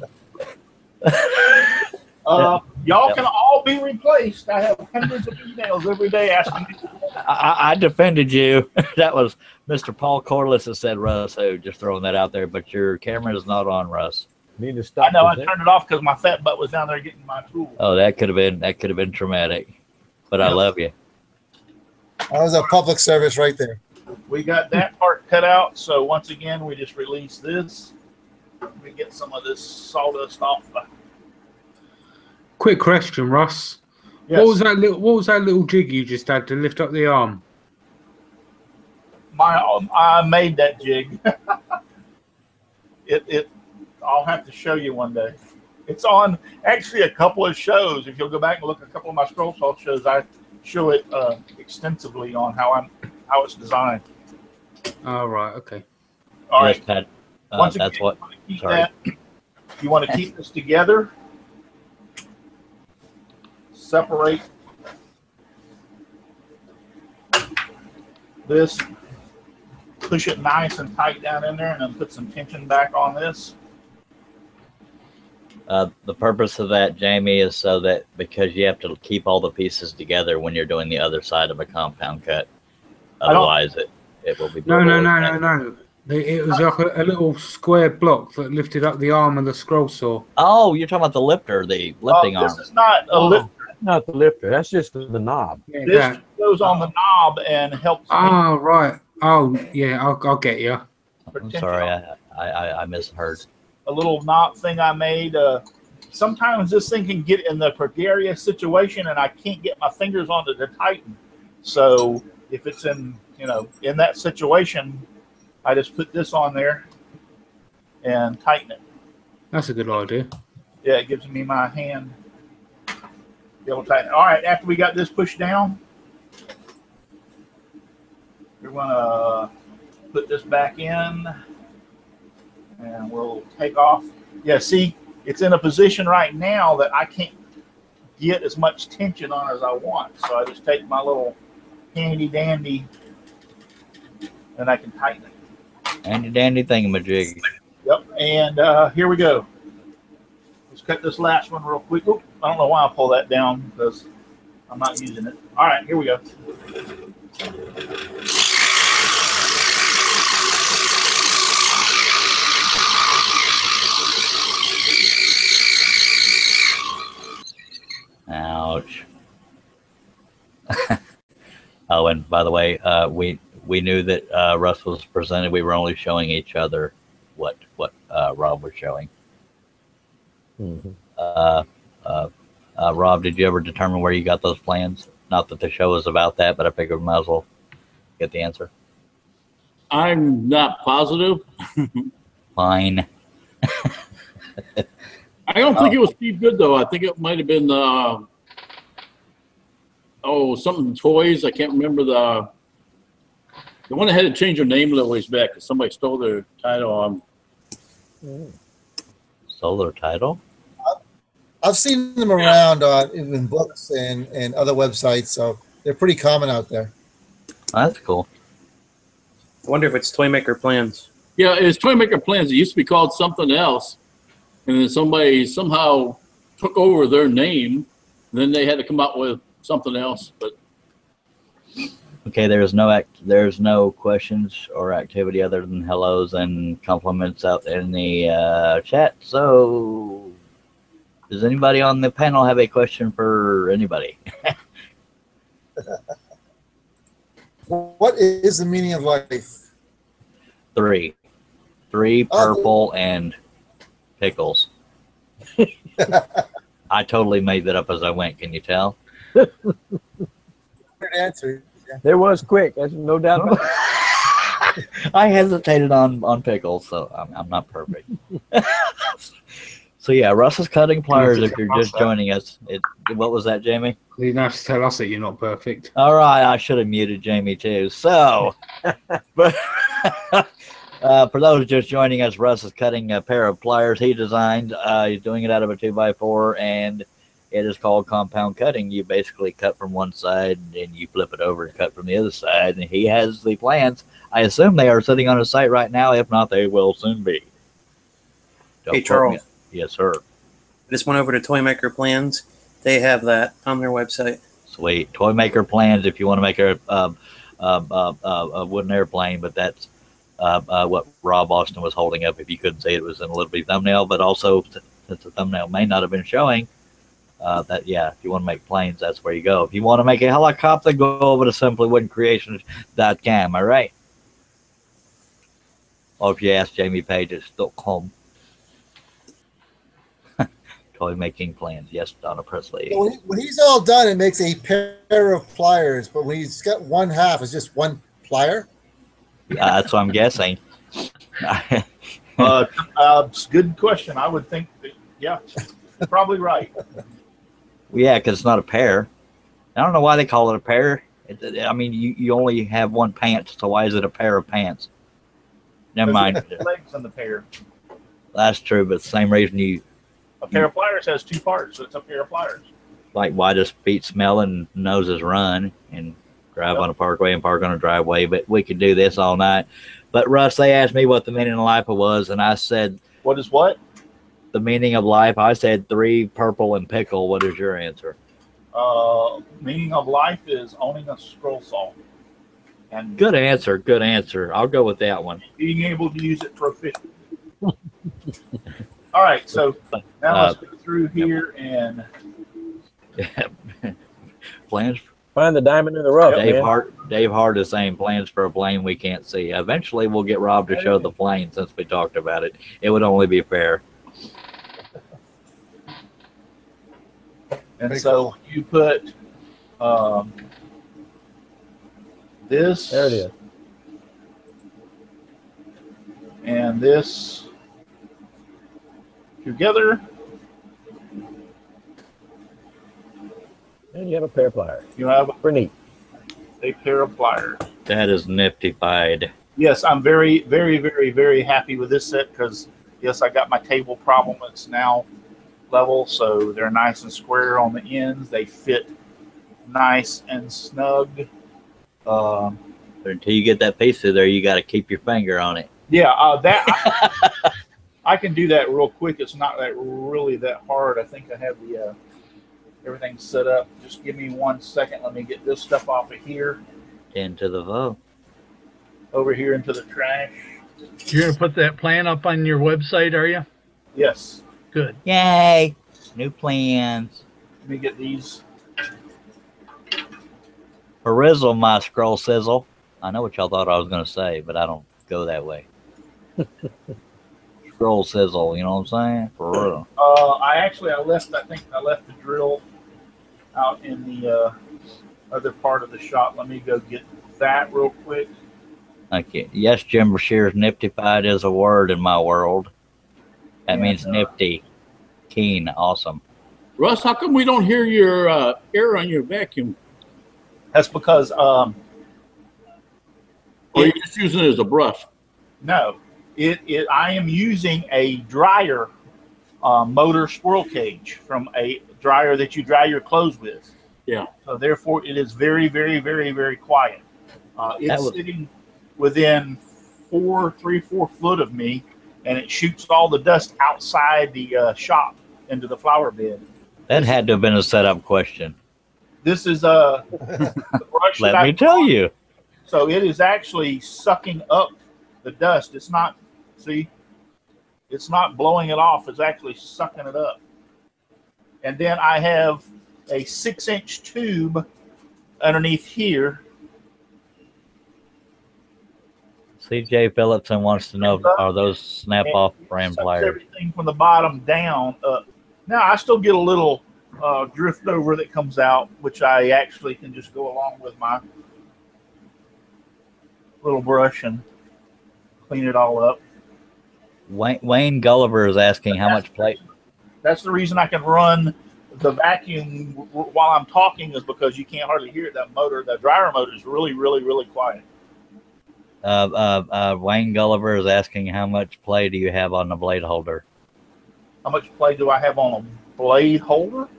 Y'all can all be replaced. I have hundreds of emails every day asking me. I defended you. That was Mr. Paul Corliss that said Russ. So just throwing that out there, but your camera is not on, Russ. Need to stop. I know. I turned it off because my fat butt was down there getting my tool. Oh, that could have been traumatic. But I love you. That was a public service right there. We got that part cut out. So once again, we just release this. We get some of this sawdust off. Quick question, Russ. Yes. What was that little jig you just had to lift up the arm? I made that jig. I'll have to show you one day. It's on actually a couple of shows. If you'll go back and look at a couple of my scroll saw shows, I show it extensively on how it's designed. Oh, right. Okay. All right. Yes, Once that's again, what. You want to keep this together. Separate this, push it nice and tight down in there, and then put some tension back on this. The purpose of that, Jamie, is so that because you have to keep all the pieces together when you're doing the other side of a compound cut. Otherwise, it will be. No. It was like a little square block that lifted up the arm of the scroll saw. Oh, you're talking about the lifter, the lifting arm. This is not a lifter. Not the lifter. That's just the knob. Yeah, this goes on the knob and helps. Oh, right. Oh, yeah. I'll get you. I'm sorry, I misheard. A little knob thing I made. Sometimes this thing can get in the precarious situation, and I can't get my fingers on it to tighten. So if it's in that situation, I just put this on there and tighten it. That's a good idea. Yeah, it gives me my hand. Be able to tighten it. All right, after we got this pushed down, we're going to put this back in, and we'll take off. Yeah, see, it's in a position right now that I can't get as much tension on as I want. So I just take my little handy dandy, and I can tighten it. Handy dandy thingamajig. Yep, and here we go. Let's cut this last one real quick. Oop, I don't know why I pull that down because I'm not using it. All right, here we go. Ouch. Oh, and by the way, we knew that Russ was presented. We were only showing each other what Rob was showing. Mm-hmm. Rob, did you ever determine where you got those plans? Not that the show was about that, but I figured we might as well get the answer. I'm not positive. Fine. I don't think it was Steve Good, though. I think it might have been something toys. I can't remember the one that had to change their name a little ways back because somebody stole their title. Stole their title? I've seen them around in books and other websites, so they're pretty common out there. That's cool. I wonder if it's Toymaker Plans. Yeah, it's Toymaker Plans. It used to be called something else. and then somebody somehow took over their name. Then they had to come up with something else. But Okay, there's no questions or activity other than hellos and compliments out in the chat. So, does anybody on the panel have a question for anybody? What is the meaning of life? Three purple and pickles. I totally made that up as I went. Can you tell? Good answer. There was quick. There's no doubt about it. I hesitated on pickles, so I'm not perfect. So yeah, Russ is cutting pliers. If you're just joining us, what was that, Jamie? You didn't have to tell us that you're not perfect. All right, I should have muted Jamie too. So, but for those just joining us, Russ is cutting a pair of pliers he designed. He's doing it out of a 2x4, and it is called compound cutting. You basically cut from one side, and you flip it over and cut from the other side. And he has the plans. I assume they are sitting on his site right now. If not, they will soon be. Hey, Charles. Yes, sir. I just went over to Toy Maker Plans. They have that on their website. Sweet. Toy Maker Plans if you want to make a wooden airplane, but that's what Rob Austin was holding up. If you couldn't see it, it was in a little bit thumbnail, but also since the thumbnail may not have been showing, if you want to make planes, that's where you go. If you want to make a helicopter, go over to simplywoodcreations.com. All right. Or if you ask Jamie Page, it's .com. Toy making plans. Yes, Donna Presley. So when he's all done, it makes a pair of pliers, but when he's got one half, it's just one plier? That's what I'm guessing. Good question. I would think that, yeah, you're probably right. Yeah, because it's not a pair. I don't know why they call it a pair. I mean, you only have one pant, so why is it a pair of pants? Never mind. Legs on the pair. That's true, but the same reason a pair of pliers has two parts, so it's a pair of pliers. Like, why does feet smell and noses run and drive on a parkway and park on a driveway? But we could do this all night. But Russ, they asked me what the meaning of life was, and I said, what is what? The meaning of life. I said 3 purple and pickle. What is your answer? Meaning of life is owning a scroll saw. And good answer. Good answer. I'll go with that one. Being able to use it proficiently. All right, so now let's go through here and plans. Find the diamond in the rough. Dave Hart is saying plans for a plane we can't see. Eventually, we'll get Rob to show the plane since we talked about it. It would only be fair. And so you put this. There it is. And this together. And you have a pair of pliers. You have pretty neat. A pair of pliers. That is nifty-fied. Yes, I'm very, very, very, very happy with this set because, yes, I got my table problem. It's now level, so they're nice and square on the ends. They fit nice and snug. Until you get that piece through there, you got to keep your finger on it. Yeah, I can do that real quick. It's not really that hard. I think I have the everything set up. Just give me 1 second. Let me get this stuff off of here. Into the vote. Over here into the trash. You're going to put that plan up on your website, are you? Yes. Good. Yay. New plans. Let me get these. Perizzle, my scroll sizzle. I know what y'all thought I was going to say, but I don't go that way. Scroll sizzle, you know what I'm saying? For real. I think I left the drill out in the other part of the shop. Let me go get that real quick. Okay. Yes, Jim Brashear's nifty-fied is a word in my world. That means nifty, keen, awesome. Russ, how come we don't hear your air on your vacuum? That's because or you're just using it as a brush. No, I am using a dryer motor squirrel cage from a dryer that you dry your clothes with. Yeah. So therefore, it is very, very, very, very quiet. It's sitting within 3-4 foot of me, and it shoots all the dust outside the shop into the flower bed. That had to have been a setup question. This is the brush. Let me tell you. So it is actually sucking up the dust. It's not, see, it's not blowing it off. It's actually sucking it up. And then I have a 6-inch tube underneath here. CJ Phillipson wants to know, are those snap-off brand pliers? Everything from the bottom down up. Now, I still get a little drift over that comes out, which I actually can just go along with my little brush and clean it all up. Wayne Gulliver is asking how much plate. That's the reason I can run the vacuum while I'm talking, is because you can't hardly hear it. That motor, the dryer motor, is really, really, really quiet. Wayne Gulliver is asking how much play do you have on the blade holder? How much play do I have on a blade holder?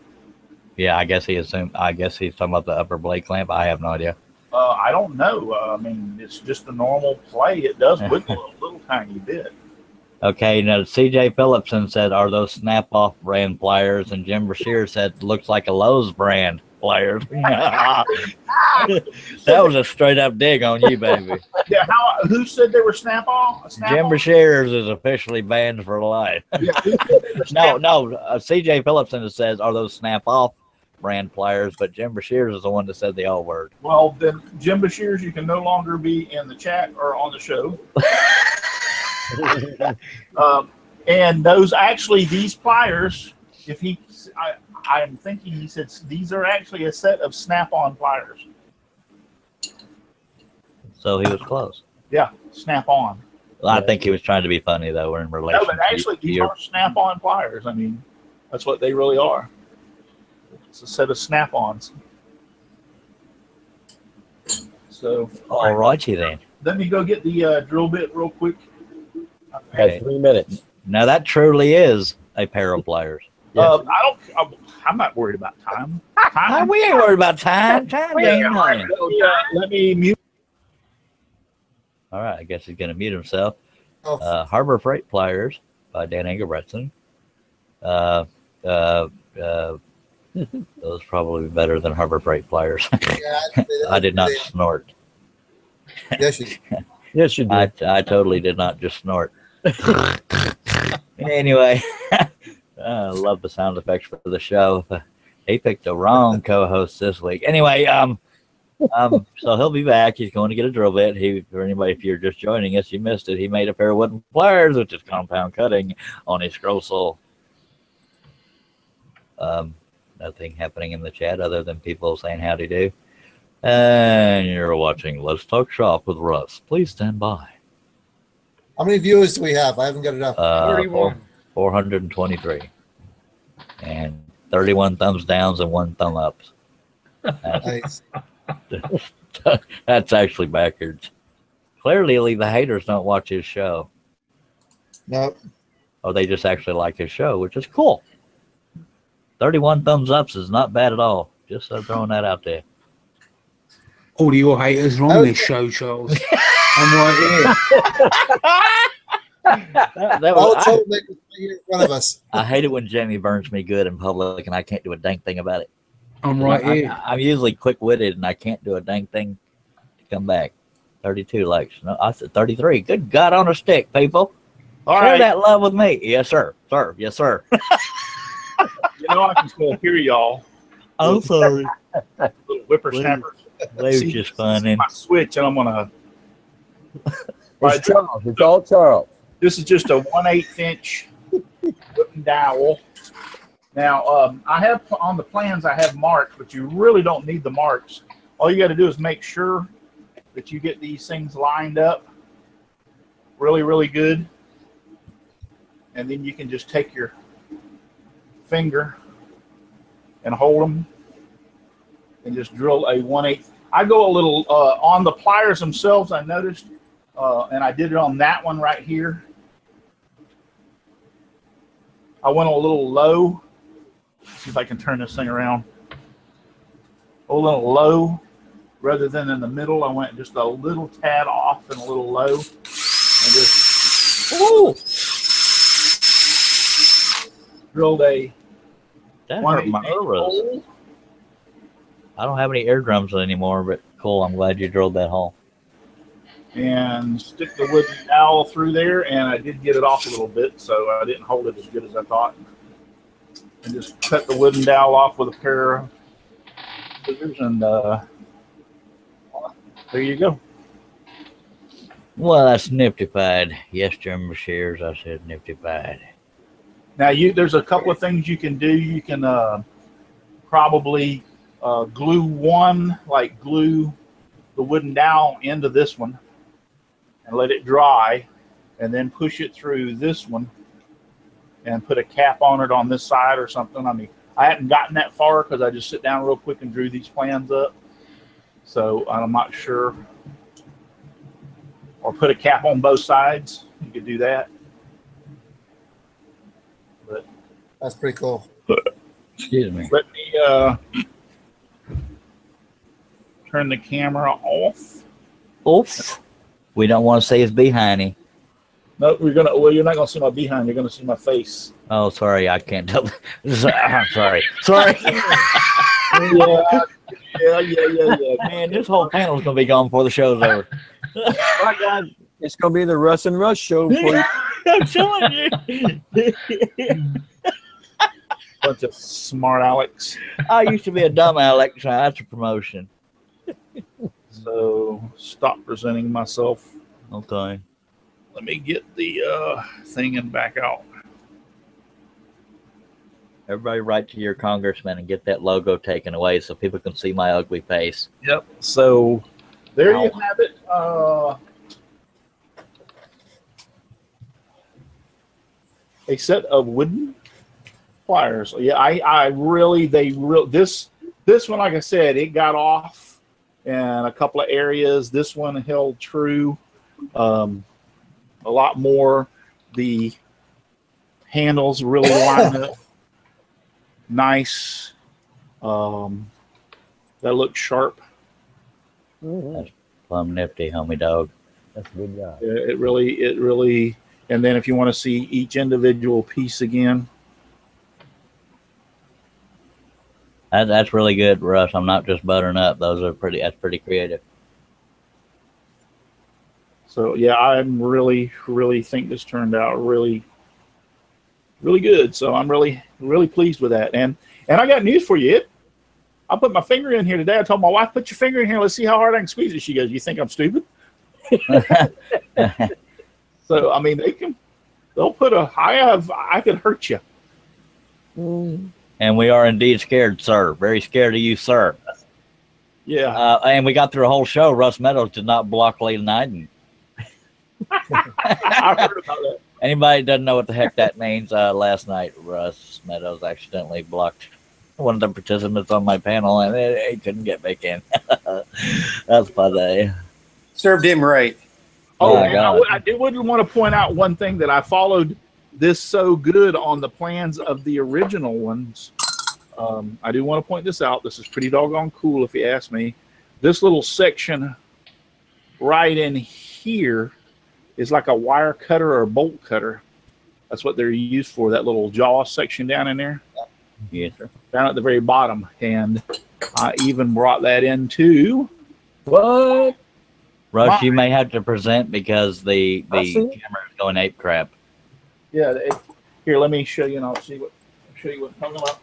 Yeah, I guess he's talking about the upper blade clamp. I have no idea. I don't know. I mean, it's just a normal play. It does wiggle a little tiny bit. Okay, now CJ Phillipson said, are those snap-off brand pliers? And Jim Brashear said, looks like a Lowe's brand pliers. That was a straight-up dig on you, baby. Yeah, who said they were snap-off? Jim Brashear's is officially banned for life. Yeah, CJ Phillipson says, are those snap-off brand pliers? But Jim Brashear's is the one that said the old word. Well, then, Jim Brashear's, you can no longer be in the chat or on the show. And those actually, these pliers, I'm thinking he said these are actually a set of snap-on pliers. So he was close. Yeah, snap-on. Well, I think he was trying to be funny though, in relation. No, but actually these are snap-on pliers. I mean, that's what they really are. It's a set of snap-ons. So all righty then. Let me go get the drill bit real quick. Okay. 3 minutes. Now that truly is a pair of pliers. Yes. I'm not worried about time. We ain't worried about time. Time ain't nothing. Let me mute. All right, I guess he's gonna mute himself. Harbor Freight Pliers by Dan Engelbretson. Those probably better than Harbor Freight Pliers. Yeah, I did not snort. Yes, you. Yes, you did. I totally did not just snort. Anyway, I love the sound effects for the show. He picked the wrong co-host this week. Anyway, so he'll be back. He's going to get a drill bit. For anybody, if you're just joining us, you missed it. He made a pair of wooden pliers, which is compound cutting on his scroll saw. Nothing happening in the chat other than people saying howdy do. And you're watching Let's Talk Shop with Russ. Please stand by. How many viewers do we have? I haven't got it up. 31. 423. And 31 thumbs downs and 1 thumb ups. Nice. That's actually backwards. Clearly, the haters don't watch his show. Nope. Or they just actually like his show, which is cool. 31 thumbs ups is not bad at all. Just throwing that out there. All your haters are on this show, Charles. I'm right here. In front of us. I hate it when Jamie burns me good in public and I can't do a dang thing about it. I'm right here. I'm usually quick-witted and I can't do a dang thing to come back. 32 likes. No, I said 33. Good God on a stick, people. All Share right. that love with me. Yes, sir. Sir. Yes, sir. You know, I can still hear y'all. I'm sorry. Little whippersnappers. They was just fun. My switch, and I'm gonna. It's Charles. It's all Charles. This is just a 1/8 inch wooden dowel. Now, I have on the plans, I have marks, but you really don't need the marks. All you got to do is make sure that you get these things lined up really, really good. And then you can just take your finger and hold them and just drill a 1/8. I go a little on the pliers themselves, I noticed, and I did it on that one right here. I went a little low. See if I can turn this thing around. A little low rather than in the middle. I went just a little tad off and a little low. And just, woo! drilled a That hurt my 1/8 ears. hole. I don't have any eardrums anymore, but cool. I'm glad you drilled that hole. And stick the wooden dowel through there, and I did get it off a little bit, so I didn't hold it as good as I thought. And just cut the wooden dowel off with a pair of scissors, and there you go. Well, that's nifty-fied. Yes, Jim Shears, I said nifty-fied. Now, there's a couple of things you can do. You can probably glue the wooden dowel into this one and let it dry, and then push it through this one and put a cap on it on this side or something. I mean, I hadn't gotten that far because I just sit down real quick and drew these plans up. So I'm not sure. Or put a cap on both sides. You could do that. But That's pretty cool. Excuse me. Let me turn the camera off. Oof. We don't want to see his behindy. No, well, you're not gonna see my behind. You're gonna see my face. Oh, sorry, I can't tell. I'm sorry. Sorry. Yeah. Man, this whole panel's gonna be gone before the show's over. My God, it's gonna be the Russ and Russ show for you. I'm telling you. Bunch of smart Alex. I used to be a dumb Alex. That's a promotion. So stop presenting myself. Okay. Let me get the thing and back out. Everybody write to your congressman and get that logo taken away so people can see my ugly face. Yep. So there you have it. A set of wooden pliers. Yeah, this one, like I said, it got off in a couple of areas. This one held true a lot more. The handles really lined up nice. That looks sharp. That's plumb nifty, homie dog. That's a good job. It really. And then if you want to see each individual piece again. That's really good, Russ. I'm not just buttering up. That's pretty creative. So yeah, I'm really think this turned out really good. So I'm really pleased with that. And I got news for you. I put my finger in here today. I told my wife, put your finger in here. Let's see how hard I can squeeze it. She goes, you think I'm stupid? So I mean, they'll put I could hurt you. And we are indeed scared, sir. Very scared of you, sir. Yeah. And we got through a whole show. Russ Meadows did not block Lee Knighton. I heard about that. Anybody doesn't know what the heck that means, last night Russ Meadows accidentally blocked one of the participants on my panel, and he couldn't get back in. That's funny. Served him right. Oh, and I would want to point out one thing that I followed this so good on the plans of the original ones. I do want to point this out. This is pretty doggone cool if you ask me. This little section right in here is like a wire cutter or a bolt cutter. That's what they're used for, that little jaw section down in there. Yes, sir. Down at the very bottom. And I even brought that in too. What? Russ, you may have to present because the camera is going ape crap. Yeah, here, let me show you, and I'll show you what I'm talking about.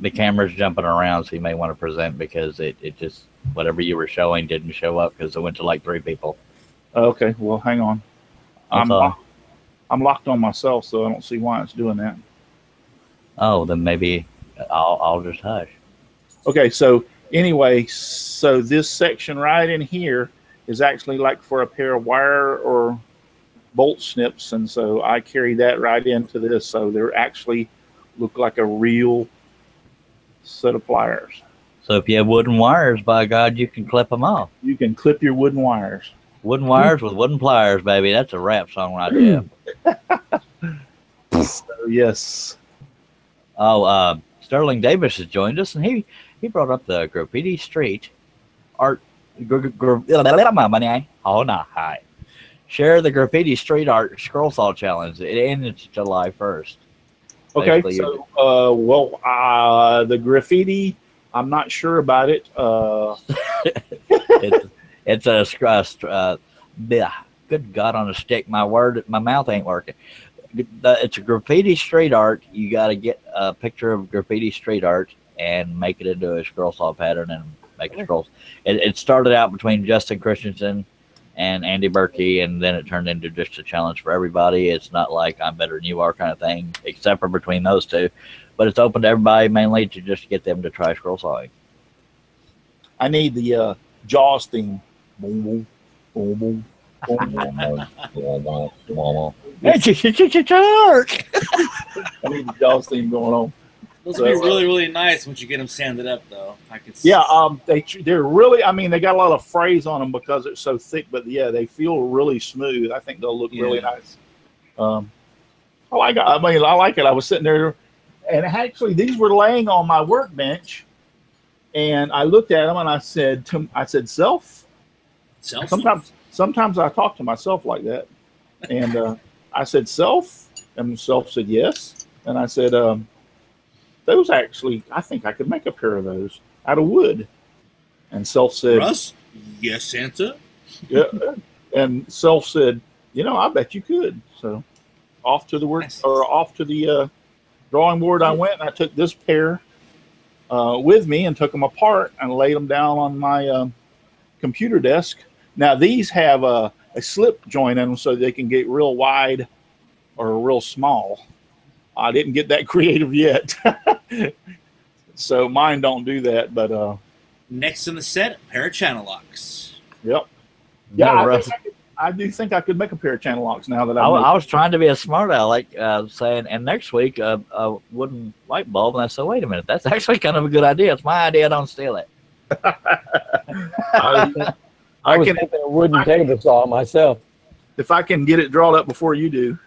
The camera's jumping around, so you may want to present because it just, whatever you were showing didn't show up because it went to like 3 people. Okay, well, hang on. I'm locked on myself, so I don't see why it's doing that. Oh, then maybe I'll just hush. Okay, so anyway, so this section right in here is actually like for a pair of wire or bolt snips, and so I carry that right into this, so they're actually look like a real set of pliers. So if you have wooden wires, by God, you can clip them off. You can clip your wooden wires. Wooden wires with wooden pliers, baby. That's a rap song right there. So, yes. Oh, Sterling Davis has joined us, and he brought up the graffiti street art. Oh, no, hi. Share the graffiti street art scroll saw challenge. It ends July 1st. Okay, Basically, so the graffiti, I'm not sure about it. it's a good God on a stick. My mouth ain't working. It's a graffiti street art. You got to get a picture of graffiti street art and make it into a scroll saw pattern and make it scrolls. It started out between Justin Christensen and Andy Berkey, and then it turned into just a challenge for everybody. It's not like I'm better than you are kind of thing, except for between those two. But it's open to everybody, mainly to just get them to try scroll sawing. I need the Jaws theme. Boom, boom, boom, boom. I need the Jaws theme going on. Those would be really, really nice once you get them sanded up, though. I could. Yeah, they're really. I mean, they got a lot of phrase on them because it's so thick, but yeah, they feel really smooth. I think they'll look really nice. I like it. I mean, I like it. I was sitting there, and actually, these were laying on my workbench, and I looked at them and I said, "Self." Sometimes I talk to myself like that, and I said, "Self," and Self said, "Yes," and I said, "Those actually, I think I could make a pair of those out of wood." And Self said, "Russ, yes, Santa." Yeah, and Self said, "I bet you could." So off to the drawing board I went, and I took this pair with me and took them apart and laid them down on my computer desk. Now these have a slip joint in them so they can get real wide or real small. I didn't get that creative yet. So mine don't do that, but next in the set, a pair of channel locks. Yep. Yeah, I do think I could make a pair of channel locks now that I was trying to be a smart aleck, saying, and next week a wooden light bulb, and I said, wait a minute, that's actually kind of a good idea. It's my idea, don't steal it. I was thinking a wooden table saw myself. If I can get it drawn up before you do.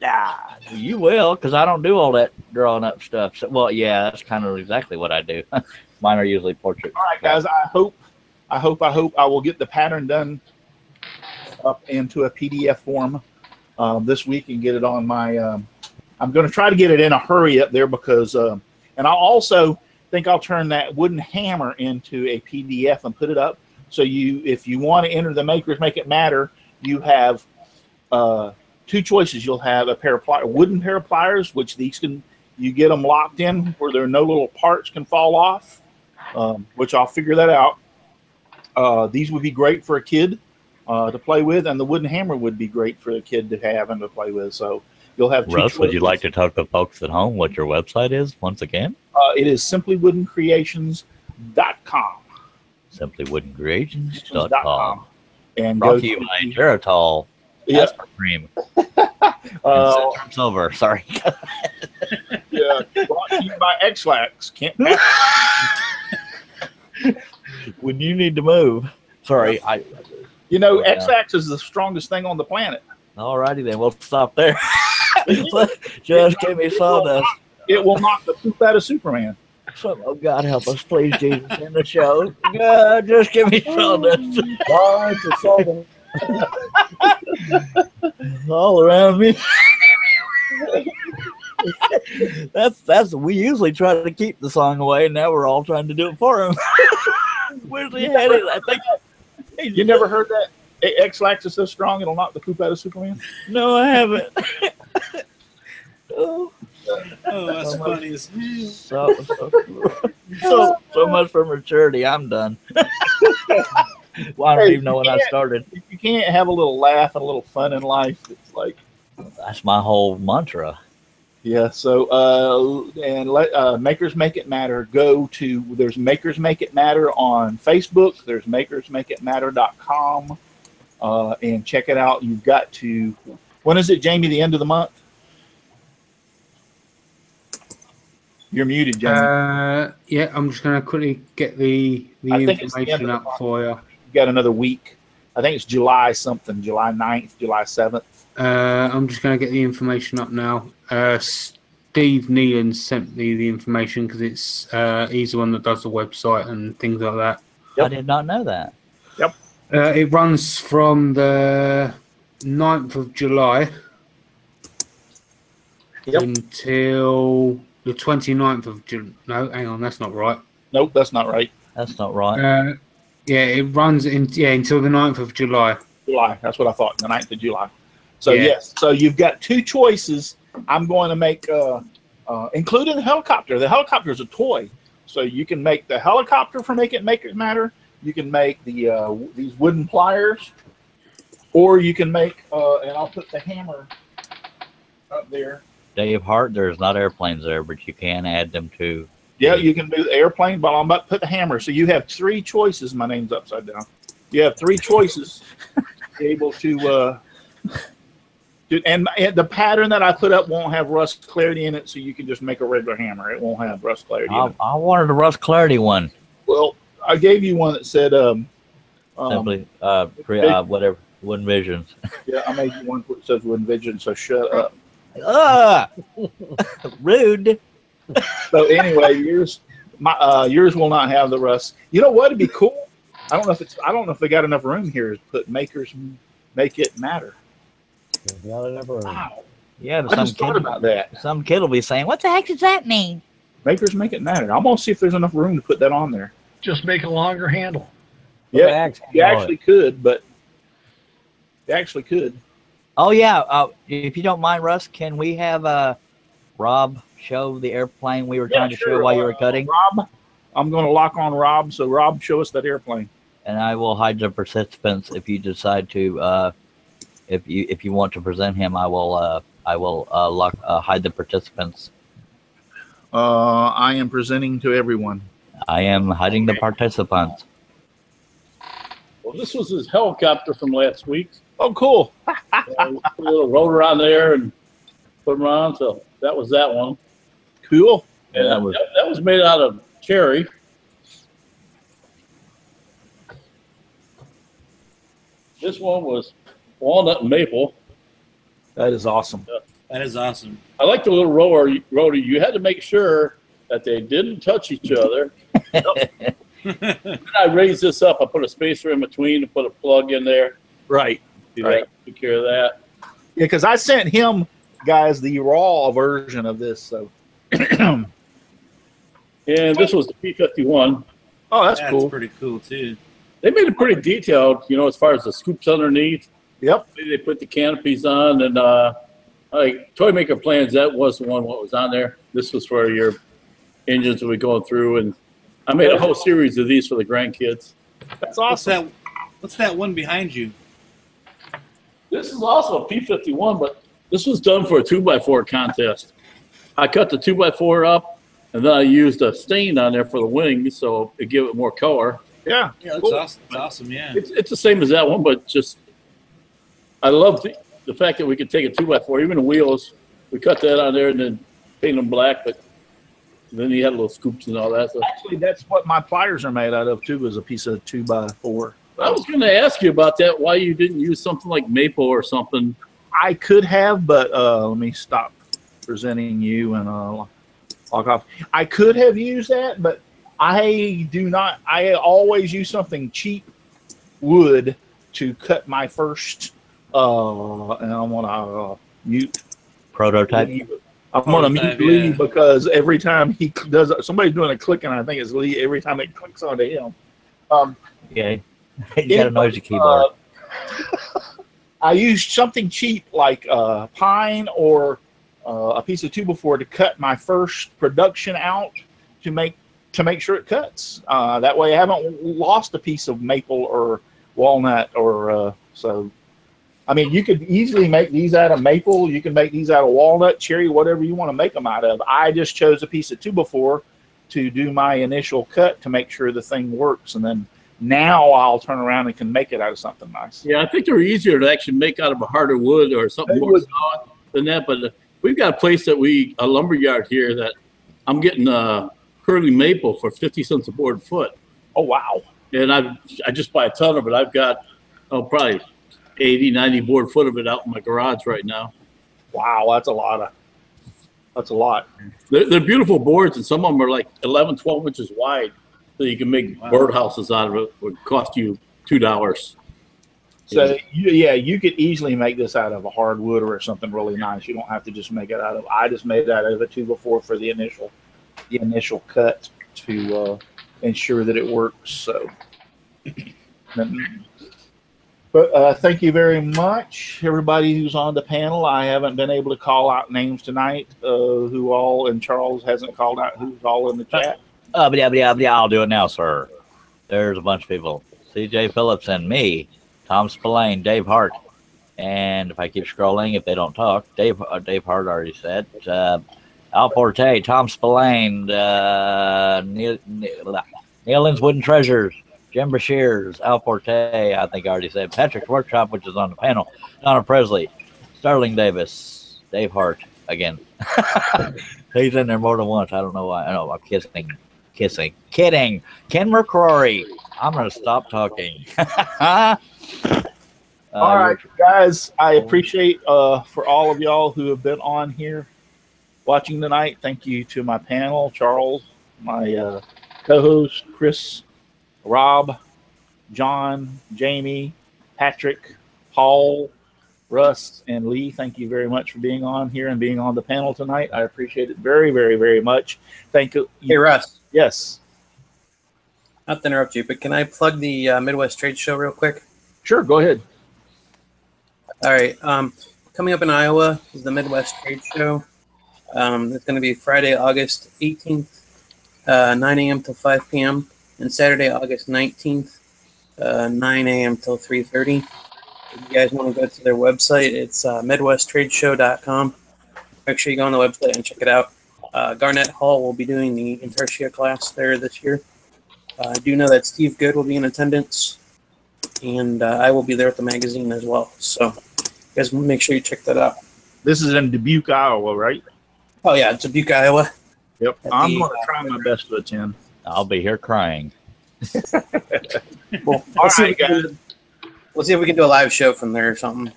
Yeah, you will, because I don't do all that drawing up stuff. So, well, yeah, that's kind of exactly what I do. Mine are usually portraits. All right, guys. I hope I will get the pattern done up into a PDF form this week and get it on my. I'm going to try to get it in a hurry up there because, and I'll also think I'll turn that wooden hammer into a PDF and put it up. So if you want to enter the Makers Make It Matter, you have two choices. You'll have a wooden pair of pliers, which you get them locked in where there are no little parts can fall off, which I'll figure that out. These would be great for a kid to play with, and the wooden hammer would be great for a kid to have and to play with. So you'll have two Russ, choices. would you like to talk to folks at home what your website is once again? It is simplywoodencreations.com. Simplywoodencreations.com. And brought to you by Geritol. Yes. Cream. Silver. Sorry. Yeah. Brought to you by X-Lax. Can't pass. When you need to move. Sorry. X-Lax is the strongest thing on the planet. All righty then. We'll stop there. Just give me sawdust. It will knock the poop out of Superman. Oh, God help us, please, Jesus, in the show. God, just give me sawdust. All around me. That's we usually try to keep the song away, and now we're all trying to do it for him. Where's he headed? I think. You never heard that? X-Lax is so strong it'll knock the poop out of Superman? No, I haven't. Oh, that's funny. So much for maturity. I'm done. Well, I don't even know when I started. If you can't have a little laugh and a little fun in life, it's like that's my whole mantra. Yeah. So Makers Make It Matter. There's Makers Make It Matter on Facebook. There's makersmakeitmatter.com, and check it out. You've got to. When is it, Jamie? The end of the month? You're muted, Jamie. Yeah, I'm just going to quickly get the information up for you. You've got another week. I think it's July something, July 9th, July 7th. I'm just going to get the information up now. Steve Nealon sent me the information because he's the one that does the website and things like that. Yep. I did not know that. Yep. It runs from the 9th of July until the 29th of June. No, hang on, that's not right. Nope, that's not right. That's not right. Yeah, it runs until the 9th of July. July. That's what I thought. The 9th of July. So Yeah. yes. So you've got two choices. I'm going to make, including the helicopter. The helicopter is a toy, so you can make the helicopter for Make It Matter. You can make the these wooden pliers, or you can make, and I'll put the hammer up there. Dave Hart, there's not airplanes there, but you can add them to. Yeah, you can do the airplane, but I'm about to put the hammer. So you have three choices. My name's upside down. You have three choices to be able to and the pattern that I put up won't have rust clarity in it, so you can just make a regular hammer. It won't have rust clarity in it. I wanted a rust clarity one. Well, I gave you one that said Simply, whatever, Wooden Visions. Yeah, I made you one that says Wooden Vision, so shut up. Rude. So anyway, yours will not have the rust. You know what? It'd be cool. I don't know if they got enough room here to put Make It Matter. Not enough room. Wow. Yeah, but I just thought about that. Some kid will be saying, "What the heck does that mean?" Makers Make It Matter. I'm gonna see if there's enough room to put that on there. Just make a longer handle. Yeah, you actually could, but you actually could. Oh yeah. If you don't mind, Russ, can we have Rob show the airplane we were trying to show while you were cutting? Rob, I'm going to lock on Rob. So Rob, show us that airplane. And I will hide the participants if you decide to. If you want to present him, I will hide the participants. I am presenting to everyone. I am hiding the participants. Well, this was his helicopter from last week. Oh, cool. Put a little rotor on there and put them on. So that was that one. Cool. And that was made out of cherry. This one was walnut and maple. That is awesome. That is awesome. I like the little rotor. You had to make sure that they didn't touch each other. Then I raised this up. I put a spacer in between and put a plug in there. Right. Right. Took care of that. Yeah, because I sent him, guys, the raw version of this. So. And this was the P-51. Oh, that's cool. That's pretty cool too. They made it pretty detailed, as far as the scoops underneath. Yep. They put the canopies on, and like Toy Maker Plans, that was the one what was on there. This was for your engines that we going through, and I made a whole series of these for the grandkids. That's awesome. What's that one behind you? This is also a P-51, but this was done for a 2x4 contest. I cut the 2x4 up, and then I used a stain on there for the wings, so it gave it more color. Yeah. Yeah, that's cool. awesome. It's awesome, yeah. It's the same as that one, but just I love the fact that we could take a 2x4, even the wheels. We cut that on there and then paint them black, but then you had little scoops and all that. So. Actually, that's what my pliers are made out of too, is a piece of 2x4. I was going to ask you about that, why you didn't use something like maple or something. I could have, but let me stop presenting you and log off. I could have used that, but I do not. I always use something cheap wood to cut my first. And I'm gonna mute prototype. I'm gonna mute Lee because every time he does, somebody's doing a click, and I think it's Lee every time it clicks onto him. Yeah, you got a noisy keyboard. I used something cheap like pine or a piece of 2x4 to cut my first production out to make sure it cuts. That way I haven't lost a piece of maple or walnut or so. I mean, you could easily make these out of maple. You can make these out of walnut, cherry, whatever you want to make them out of. I just chose a piece of 2x4 to do my initial cut to make sure the thing works. And then now I'll turn around and can make it out of something nice. Yeah, I think they're easier to actually make out of a harder wood or something more solid than that. But we've got a place that a lumber yard here that I'm getting curly maple for 50 cents a board foot. Oh, wow. And I just buy a ton of it. I've got probably 80, 90 board foot of it out in my garage right now. Wow, that's a lot. They're beautiful boards, and some of them are like 11, 12 inches wide. So you can make birdhouses out of it. It would cost you $2. So you could easily make this out of a hardwood or something really nice. You don't have to just make it out of. I just made it out of a 2x4 for the initial cut to ensure that it works. So, but thank you very much, everybody who's on the panel. I haven't been able to call out names tonight. Who all, and Charles hasn't called out who's all in the chat. I'll do it now, sir. There's a bunch of people. CJ Phillips and me, Tom Spillane, Dave Hart, and if I keep scrolling, if they don't talk, Dave Hart already said. Al Forte, Tom Spillane, Neil Lynn's Wooden Treasures, Jim Brashears, Al Forte, I think I already said. Patrick's Workshop, which is on the panel. Donna Presley, Sterling Davis, Dave Hart again. He's in there more than once. I don't know why. I know I'm kidding. Ken McCrory. I'm gonna stop talking. All right, guys. I appreciate for all of y'all who have been on here watching tonight. Thank you to my panel, Charles, my co-host, Chris, Rob, John, Jamie, Patrick, Paul, Russ, and Lee. Thank you very much for being on here and being on the panel tonight. I appreciate it very, very, very much. Thank you. Hey, Russ. Yes. Not to interrupt you, but can I plug the Midwest Trade Show real quick? Sure, go ahead. All right. Coming up in Iowa is the Midwest Trade Show. It's going to be Friday, August 18th, 9 a.m. till 5 p.m. and Saturday, August 19th, 9 a.m. till 3:30. If you guys want to go to their website, it's MidwestTradeShow.com. Make sure you go on the website and check it out. Garnett Hall will be doing the Intertia class there this year. I do know that Steve Good will be in attendance, and I will be there with the magazine as well. So you guys make sure you check that out. This is in Dubuque, Iowa, right? Oh, yeah, Dubuque, Iowa. Yep. I'm going to try my best to attend. I'll be here crying. Well, all right, guys. We'll see if we can do a live show from there or something.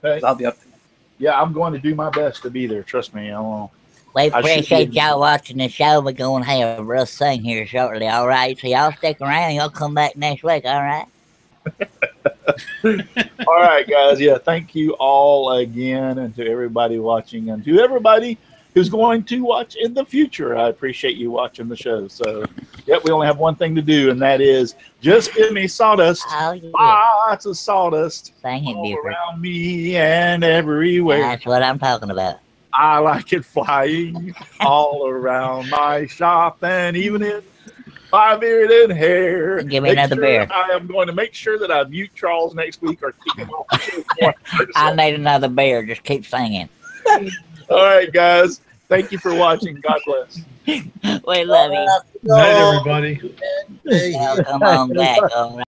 Okay. I'll be up there. Yeah, I'm going to do my best to be there. Trust me. We appreciate y'all watching the show. We're going to have Russ sing here shortly, all right? So y'all stick around. Y'all come back next week, all right? All right, guys. Yeah, thank you all again, and to everybody watching, and to everybody who's going to watch in the future. I appreciate you watching the show. So, yep, we only have one thing to do, and that is just give me sawdust. Oh, yeah. Lots of sawdust all around me and everywhere. That's what I'm talking about. I like it flying all around my shop and even in my beard and hair. Give me another beer. I am going to make sure that I mute Charles next week or keep him off. I need another beer. Just keep singing. All right, guys. Thank you for watching. God bless. We love you. Night, everybody. Come on back. All right.